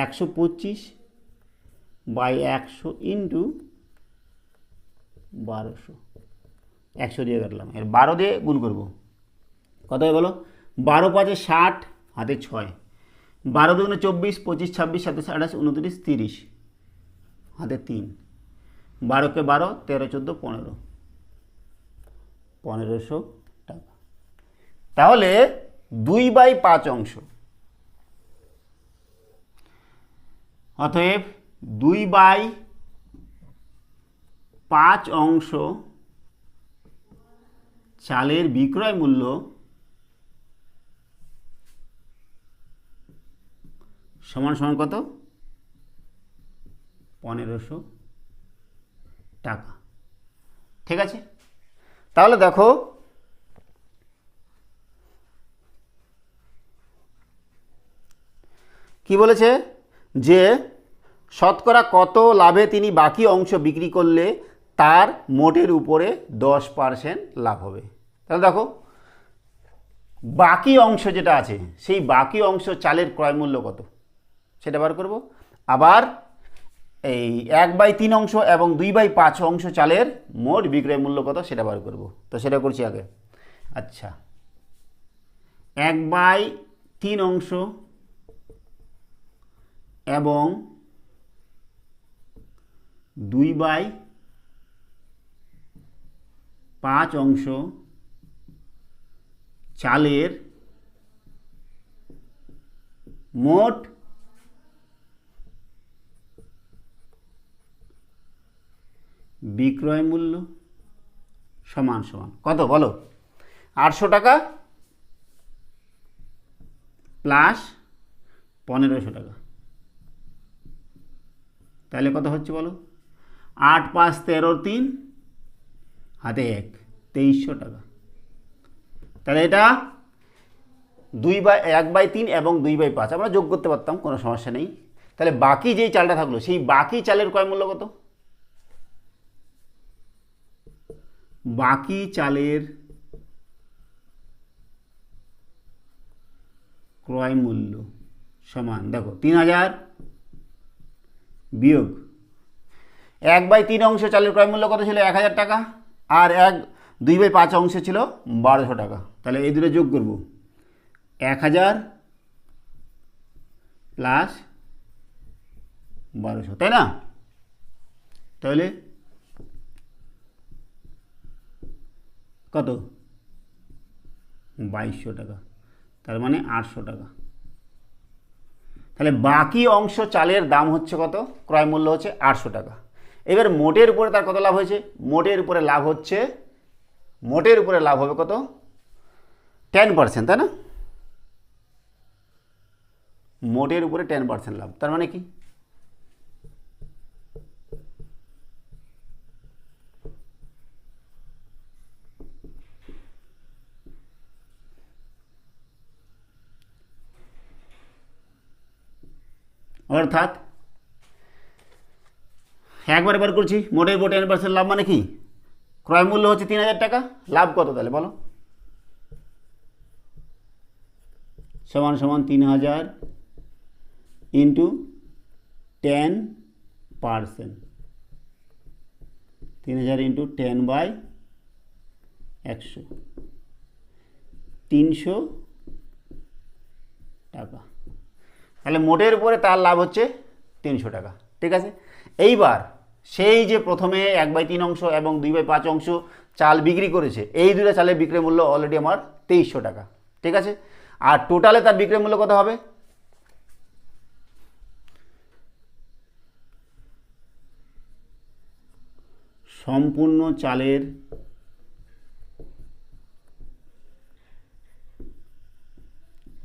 125/100 ইন্টু 1200, 100 দিয়ে কাটলাম, এর 12 দিয়ে গুণ করবো, কত হয় বলো? 12 5 60, হাতে 6, 12 2 24, 25 26 27 28 29 30, হাতে 3, 12 কে 12, 13 14 15, 1500 টাকা। তাহলে 2/5 অংশ, অতএব 2/5 অংশ চালের বিক্রয় মূল্য সমান সমান কত? 1500 টাকা। ঠিক আছে, তাহলে দেখো কি বলেছে, যে শতকরা কত লাভে তিনি বাকি অংশ বিক্রি করলে তার মোটের উপরে 10% লাভ হবে। তাহলে দেখো বাকি অংশ যেটা আছে সেই বাকি অংশ চালের ক্রয় মূল্য কত সেটা বার করব। আবার এই 1/3 অংশ এবং 2/5 অংশ চালের মোট বিক্রয় মূল্য কত সেটা বার করব। তো সেটা করছি আগে। আচ্ছা, 1/3 অংশ এবং 2/5 অংশ চালের মোট বিক্রয় মূল্য সমান সমান কত বলো? 800 টাকা প্লাস 1500 টাকা। তাহলে কত হচ্ছে বলো? 8 5 13 3, হাতে 1, 2300 টাকা। তাহলে এটা 1/3 এবং 2/5 আমরা যোগ করতে পারতাম, কোনো সমস্যা নেই। তাহলে বাকি যেই চালটা থাকলো সেই বাকি চালের ক্রয় মূল্য কত? বাকি চালের ক্রয় মূল্য সমান, দেখো 3000 বিয়োগ 1/3 অংশ চালের ক্রয় মূল্য কত ছিল? 1000 টাকা, আর 2/5 অংশ ছিল 1200 টাকা। তাহলে এই দুটো যোগ করব, 1000 প্লাস 1200, তাই না? তাহলে কত? 2200 টাকা, তার মানে 800 টাকা। তাহলে বাকি অংশ চালের দাম হচ্ছে কত? ক্রয় মূল্য হচ্ছে 800 টাকা। এবার মোটের উপরে তার কত লাভ হয়েছে? মোটের উপরে লাভ হচ্ছে, মোটের উপরে লাভ হবে কত? 10%, তাই না? মোটের উপরে 10% লাভ, তার মানে কি? অর্থাৎ একবার বার করছি, মোটের উপর 10% লাভ মানে কি? ক্রয় মূল্য হচ্ছে 3000 টাকা, লাভ কত তাহলে বলো? সমান সমান 3000 ইন্টু 10%, 3000 ইন্টু 10/100, 300 টাকা। তাহলে মোটের উপরে তার লাভ হচ্ছে 300 টাকা। ঠিক আছে, এইবার সেই যে প্রথমে 1/3 অংশ এবং 2/5 অংশ চাল বিক্রি করেছে, এই দুটো চালের বিক্রয় মূল্য অলরেডি আমার 2300 টাকা। ঠিক আছে, আর টোটালে তার বিক্রয় মূল্য কত হবে? সম্পূর্ণ চালের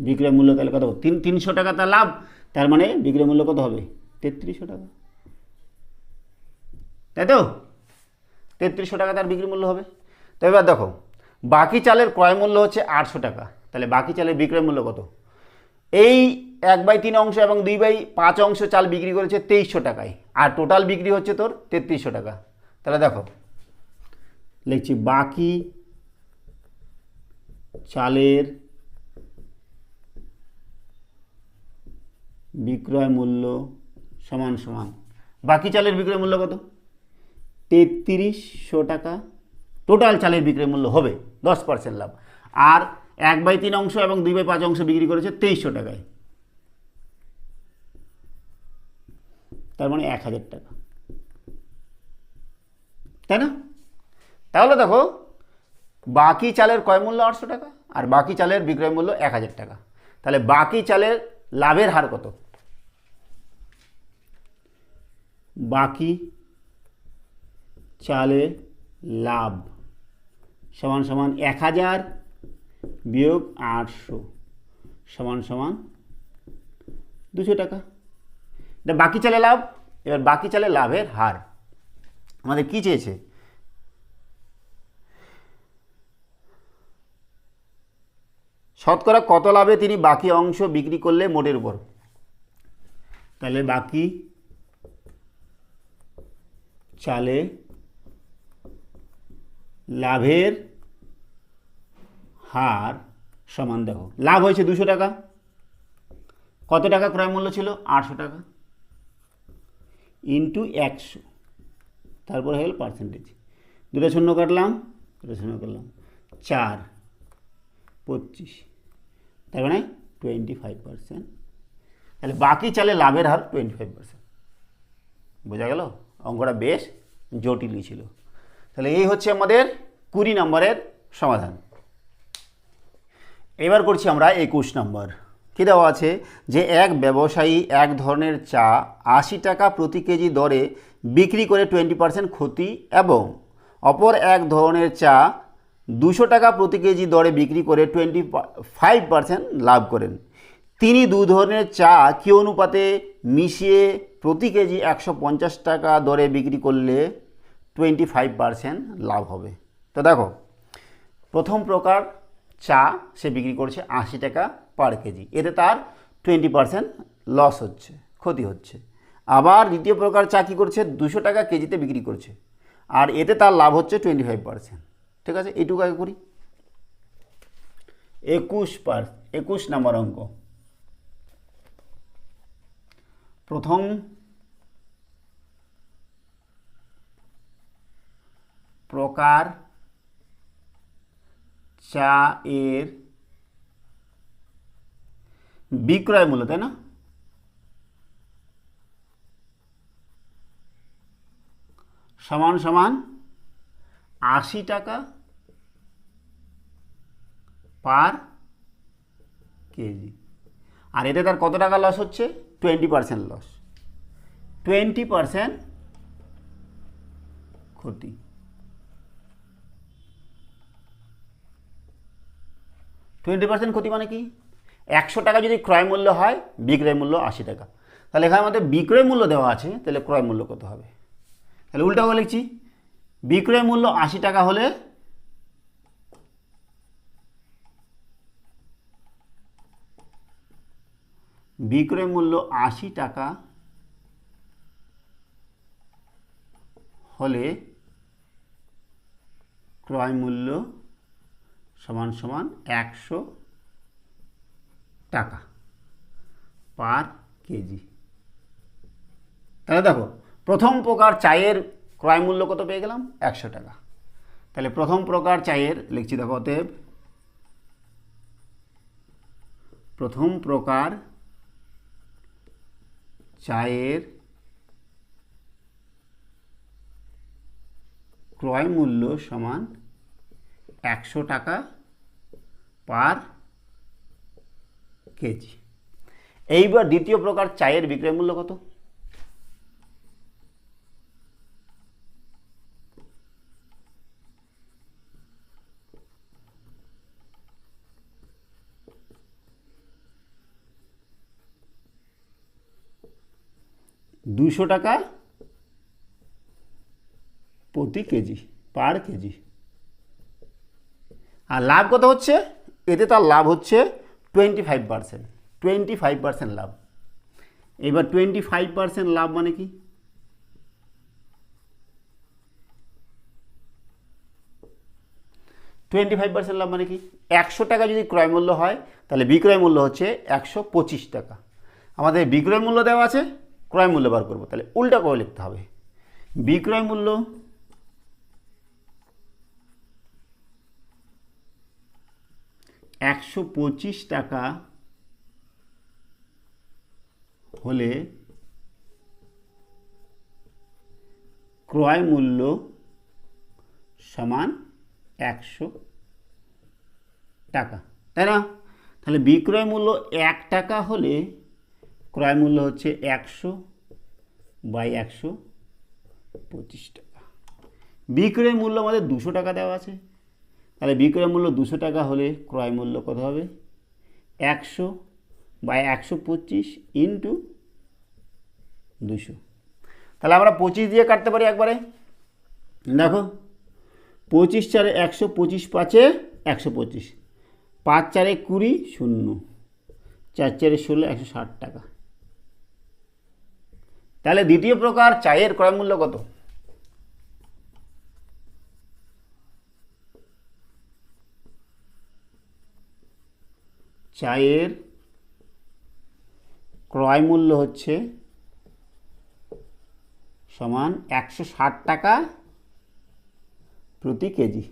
বিক্রয় মূল্য তাহলে কত হবে? 300 টাকা তার লাভ, তার মানে বিক্রয় মূল্য কত হবে? 3300 টাকা, তাই তো? 3300 টাকা তার বিক্রি মূল্য হবে। তো এবার দেখো, বাকি চালের ক্রয় মূল্য হচ্ছে 800 টাকা, তাহলে বাকি চালের বিক্রয় মূল্য কত? এই 1/3 অংশ এবং 2/5 অংশ চাল বিক্রি করেছে 2300 টাকায়, আর টোটাল বিক্রি হচ্ছে তোর 3300 টাকা। তাহলে দেখো লিখছি, বাকি চালের বিক্রয় মূল্য সমান সমান, বাকি চালের বিক্রয় মূল্য কত? 3300 টাকা টোটাল চালের বিক্রয় মূল্য হবে, 10% লাভ। আর 1/3 অংশ এবং 2/5 অংশ বিক্রি করেছে 2300 টাকায়, তার মানে 1000 টাকা, তাই না? তাহলে দেখো, বাকি চালের ক্রয় মূল্য 800 টাকা আর বাকি চালের বিক্রয় মূল্য 1000 টাকা। তাহলে বাকি চালের লাভের হার কত? বাকি চালের লাভ সমান সমান 1000 বিয়োগ 800 সমান সমান 200 টাকা। এটা বাকি চালের লাভ। এবার বাকি চালের লাভের হার আমাদের কি চেয়েছে? শতকরা কত লাভে তিনি বাকি অংশ বিক্রি করলে মোটের উপর। তাহলে বাকি চালে লাভের হার সমান, দেখো লাভ হয়েছে 200 টাকা, কত টাকা ক্রয় মূল্য ছিল? 800 টাকা, ইন্টু 100, তারপরে হয়ে গেল পার্সেন্টেজ। দুটো শূন্য কাটলাম, 4 25, তার মানে 25%। তাহলে বাকি চালে লাভের হার 25%। বোঝা গেল? অঙ্কটা বেশ জটিলই ছিল। তাহলে এই হচ্ছে আমাদের 20 নম্বরের সমাধান। এবার করছি আমরা 21 নম্বর। কী দেওয়া আছে? যে এক ব্যবসায়ী এক ধরনের চা 80 টাকা প্রতি কেজি দরে বিক্রি করে 20% ক্ষতি এবং অপর এক ধরনের চা 200 টাকা প্রতি কেজি দরে বিক্রি করে 25% লাভ করেন। তিনি দু ধরনের চা কি অনুপাতে মিশিয়ে প্রতি কেজি 150 টাকা দরে বিক্রি করলে 25% লাভ হবে। তো দেখো, প্রথম প্রকার চা সে বিক্রি করছে 80 টাকা পার কেজি, এতে তার 20% লস হচ্ছে, ক্ষতি হচ্ছে। আবার দ্বিতীয় প্রকার চা কী করছে? 200 টাকা কেজিতে বিক্রি করছে, আর এতে তার লাভ হচ্ছে 25%। ঠিক আছে, এইটুকু আগে করি। 21 নম্বর অঙ্ক। প্রথম প্রকার চা এর বিক্রয় মূল্য, তাই না? সমান সমান 80 টাকা পার কেজি, আর এতে তার কত টাকা লস হচ্ছে? 20% লস, 20% ক্ষতি। টোয়েন্টি পার্সেন্ট ক্ষতি মানে কি? 100 টাকা যদি ক্রয় মূল্য হয়, বিক্রয় মূল্য 80 টাকা, তাহলে এখানে আমাদের বিক্রয় মূল্য দেওয়া আছে, তাহলে ক্রয় মূল্য কত হবে? তাহলে উল্টা করে লিখছি, বিক্রয় মূল্য 80 টাকা হলে বিক্রয় মূল্য 80 টাকা হলে ক্রয় মূল্য সমান সমান 100 টাকা পার কেজি। তাহলে দেখো, প্রথম প্রকার চায়ের ক্রয় মূল্য কত পেয়ে গেলাম? 100 টাকা। তাহলে প্রথম প্রকার চায়ের লিখছি, দেখো অতএব প্রথম প্রকার চায়ের ক্রয় মূল্য সমান 100 টাকা পার কেজি। এইবার দ্বিতীয় প্রকার চায়ের বিক্রয় মূল্য কত? $200 প্রতি কেজি, পার কেজি। আর লাভ কত হচ্ছে? এতে তার লাভ হচ্ছে 25%, 25% লাভ। এবার 25% লাভ মানে কি? $25 লাভ মানে কি? 100 টাকা যদি ক্রয় মূল্য হয় তাহলে বিক্রয় মূল্য হচ্ছে 125 টাকা। আমাদের বিক্রয় মূল্য দেওয়া আছে, ক্রয় মূল্য বার করবো, তাহলে উল্টা করে লিখতে হবে। বিক্রয় মূল্য $125 হলে ক্রয় মূল্য সমান 100 টাকা, তাই না? তাহলে বিক্রয় মূল্য 1 টাকা হলে ক্রয় মূল্য হচ্ছে 100/125 টাকা। বিক্রয় মূল্য আমাদের 200 টাকা দেওয়া আছে, তাহলে বিক্রয় মূল্য 200 টাকা হলে ক্রয় মূল্য কত হবে? 100/125 ইন্টু 200। তাহলে আমরা 25 দিয়ে কাটতে পারি একবারে। দেখো 25 4 100, 25 5 125, 5 4 20, 0, 4 4 16, 160 টাকা। তাহলে দ্বিতীয় প্রকার চায়ের ক্রয় মূল্য কত? চায়ের ক্রয় মূল্য হচ্ছে সমান 160 টাকা প্রতি কেজি,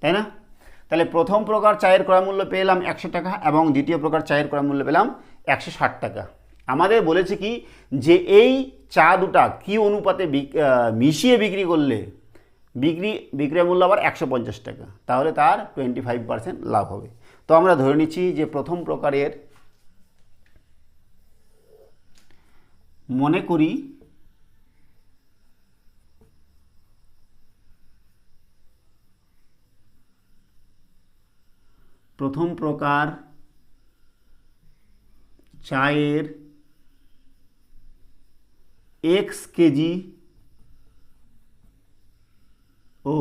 তাই না? তাহলে প্রথম প্রকার চায়ের ক্রয় মূল্য পেলাম 100 টাকা এবং দ্বিতীয় প্রকার চায়ের ক্রয় মূল্য পেলাম 160 টাকা। আমাদের বলেছে কি যে এই চা দুটা কি অনুপাতে মিশিয়ে বিক্রি করলে বিক্রয় মূল্য আবার 150 টাকা, তাহলে তার 25% লাভ হবে। তো আমরা ধরে নিচ্ছি যে প্রথম প্রকারের, মনে করি প্রথম প্রকার চায়ের x কেজি ও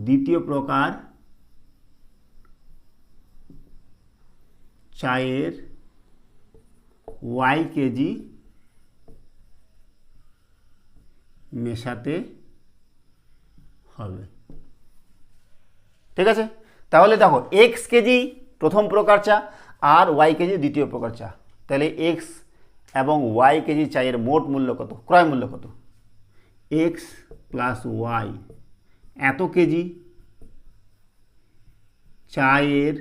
দ্বিতীয় প্রকার চায়ের y কেজি মেশাতে হবে, ঠিক আছে? তাহলে দেখো x কেজি প্রথম প্রকার চা আর y কেজি দ্বিতীয় প্রকার চা, তাহলে x এবং y কেজি চায়ের মোট মূল্য কত? ক্রয় মূল্য কত? x প্লাস y এত কেজি চায়ের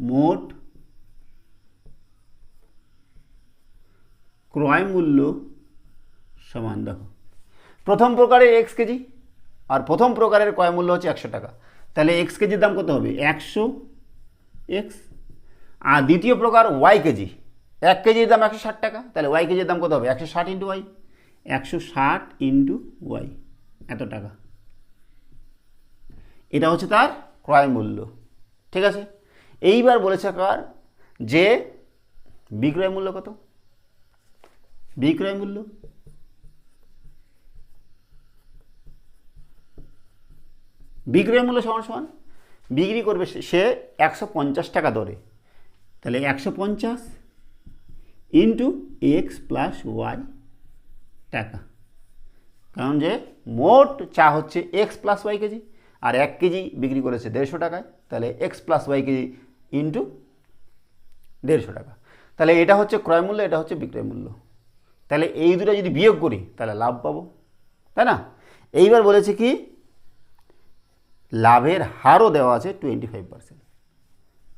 মোট ক্রয় মূল্য সমান, দেখো প্রথম প্রকারের x কেজি আর প্রথম প্রকারের ক্রয় মূল্য হচ্ছে 100 টাকা, তাহলে x কেজির দাম কত হবে? 100x। আর দ্বিতীয় প্রকার y কেজি, 1 কেজির দাম 160 টাকা, তাহলে y কেজির দাম কত হবে? 160 ইন্টু y, 160 ইন্টু y, এত টাকা। এটা হচ্ছে তার ক্রয় মূল্য, ঠিক আছে? এইবার বলেছে কার যে বিক্রয় মূল্য কত? বিক্রয় মূল্য সমান সমান বিক্রি করবে সে 150 টাকা দরে, তাহলে 150 ইন্টু x প্লাস ওয়াই টাকা, কারণ যে মোট চা হচ্ছে x প্লাস ওয়াই কেজি আর 1 কেজি বিক্রি করেছে 150 টাকায়, তাহলে x plus y KG into 150 টাকা। তাহলে এটা হচ্ছে ক্রয় মূল্য, এটা হচ্ছে বিক্রয় মূল্য। তাহলে এই দুটো যদি বিয়োগ করি তাহলে লাভ পাবো, তাই না? এইবার বলেছে কি লাভের হারও দেওয়া আছে 25%,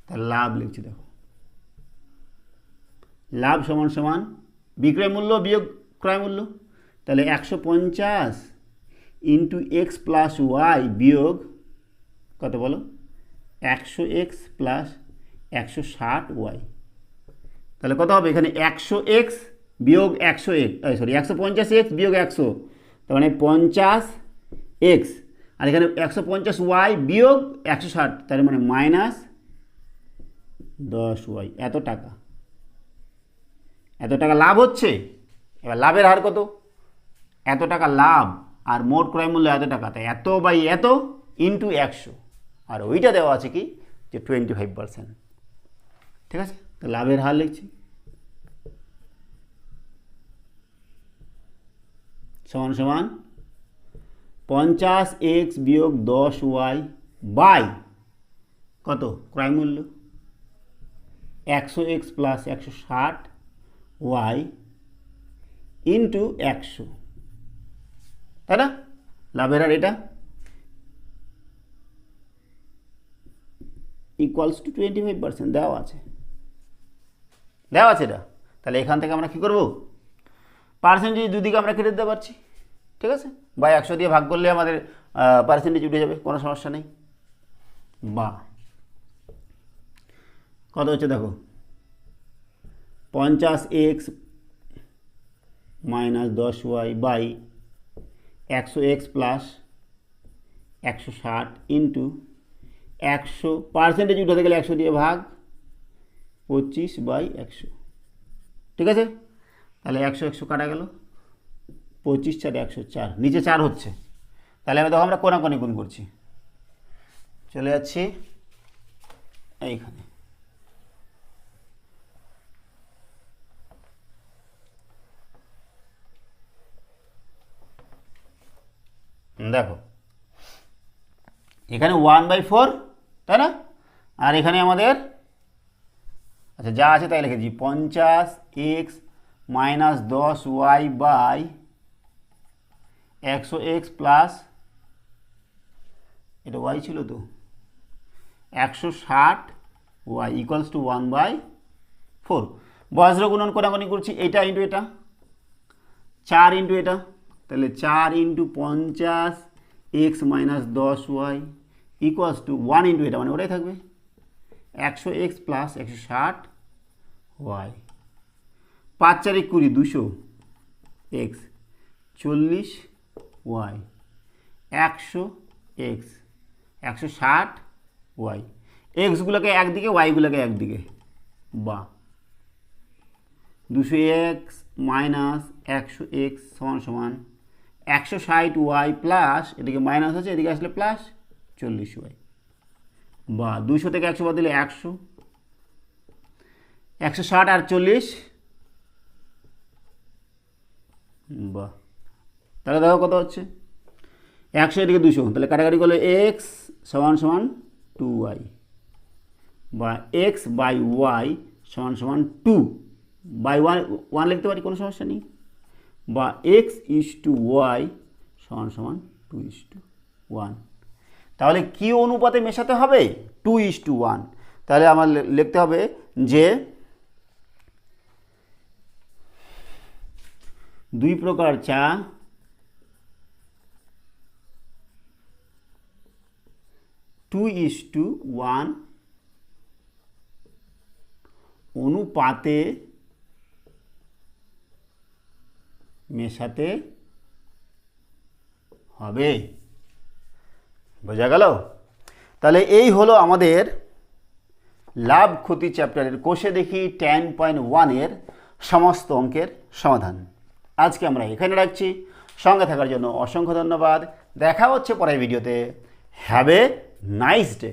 তাহলে লাভ লিখছি, দেখো লাভ সমান সমান বিক্রয় মূল্য বিয়োগ ক্রয় মূল্য, তাহলে 150 ইন্টু এক্স প্লাস ওয়াই বিয়োগ কত বলো 100x প্লাস 160 ওয়াই, তাহলে কত হবে এখানে 100x বিয়োগ 100x, সরি 150x বিয়োগ 100, তার মানে 50x, আর এখানে 150y বিয়োগ 160, তার মানে মাইনাস 10y। এত টাকা লাভ হচ্ছে। এবার লাভের হার কত, এত টাকা লাভ আর মোট ক্রয় মূল্য এত টাকা, তাই এত বাই এত ইন্টু 100, আর ওইটা দেওয়া আছে কি যে 25%। ঠিক আছে, তো লাভের হার লিখছি সমান সমান 50x বিয়োগ 10y বাই কত ক্রয় মূল্য 100x প্লাস 160y ইন্টু 100, তাই না? লাভের হার এটা ইকুয়ালস টু 25% দেওয়া আছে এটা। তাহলে এখান থেকে আমরা কী করবো, পার্সেন্টেজ দুদিকে আমরা কেটে দিতে পারছি। ঠিক আছে, বা 100 দিয়ে ভাগ করলে আমাদের পার্সেন্টেজ উঠে যাবে, কোনো সমস্যা নেই। বা কত হচ্ছে দেখো 50x minus 10y by 100x plus 160 into 100, percentage উঠাতে গেলে 100 দিয়ে ভাগ 25/100। ঠিক আছে, তাহলে 100 কাটা গেল, 25 4 104, নিচে 4 হচ্ছে, তাহলে আমি দেখো আমরা কোনাকোনি গুণ করছি, চলে যাচ্ছি এইখানে। দেখো এখানে 1/4, তাই না? আর এখানে আমাদের আচ্ছা যা আছে তাই লিখেছি 50x minus 10y by 100x plus, এটা y ছিল তো 160y ইকুয়ালস টু 1/4। বজ্র গুণন কোনাকুনি করছি, এটা ইন্টু এটা 4 ইন্টু এটা, তাহলে 4 into 50x minus 10y equals to 1 into এটা, মানে ওটাই থাকবে 100x plus 160y, 5 4 20 200x 40y 100x 160y, এক্সগুলোকে একদিকে ওয়াইগুলোকে একদিকে, বা 200x মাইনাস 100x সমান সমান 160y প্লাস, এদিকে মাইনাস আছে এদিকে আসলে প্লাস 40y, বা 200 থেকে 100 বাদ দিলে 100, 160 আর 40, বা তাহলে দেখো কত হচ্ছে 100 এদিকে 200, তাহলে কাটাকাটি করলে x সমান সমান 2y, বা x বাই y সমান সমান 2 বাই 1 লিখতে পারি, কোনো সমস্যা নেই, বা x ইজ টু y সমান সমান 2:1। তাহলে কি অনুপাতে মেশাতে হবে 2:1, তাহলে আমার লিখতে হবে যে দুই প্রকার চা, টু ইস টু 1 অনুপাতে মেশাতে হবে। বোঝা গেল? তাহলে এই হলো আমাদের লাভ ক্ষতি চ্যাপ্টারের কোষে দেখি 10.1 এর সমস্ত অঙ্কের সমাধান। আজকে আমরা এখানে রাখছি, সঙ্গে থাকার জন্য অসংখ্য ধন্যবাদ। দেখা হচ্ছে পরের ভিডিওতে। Have a nice day.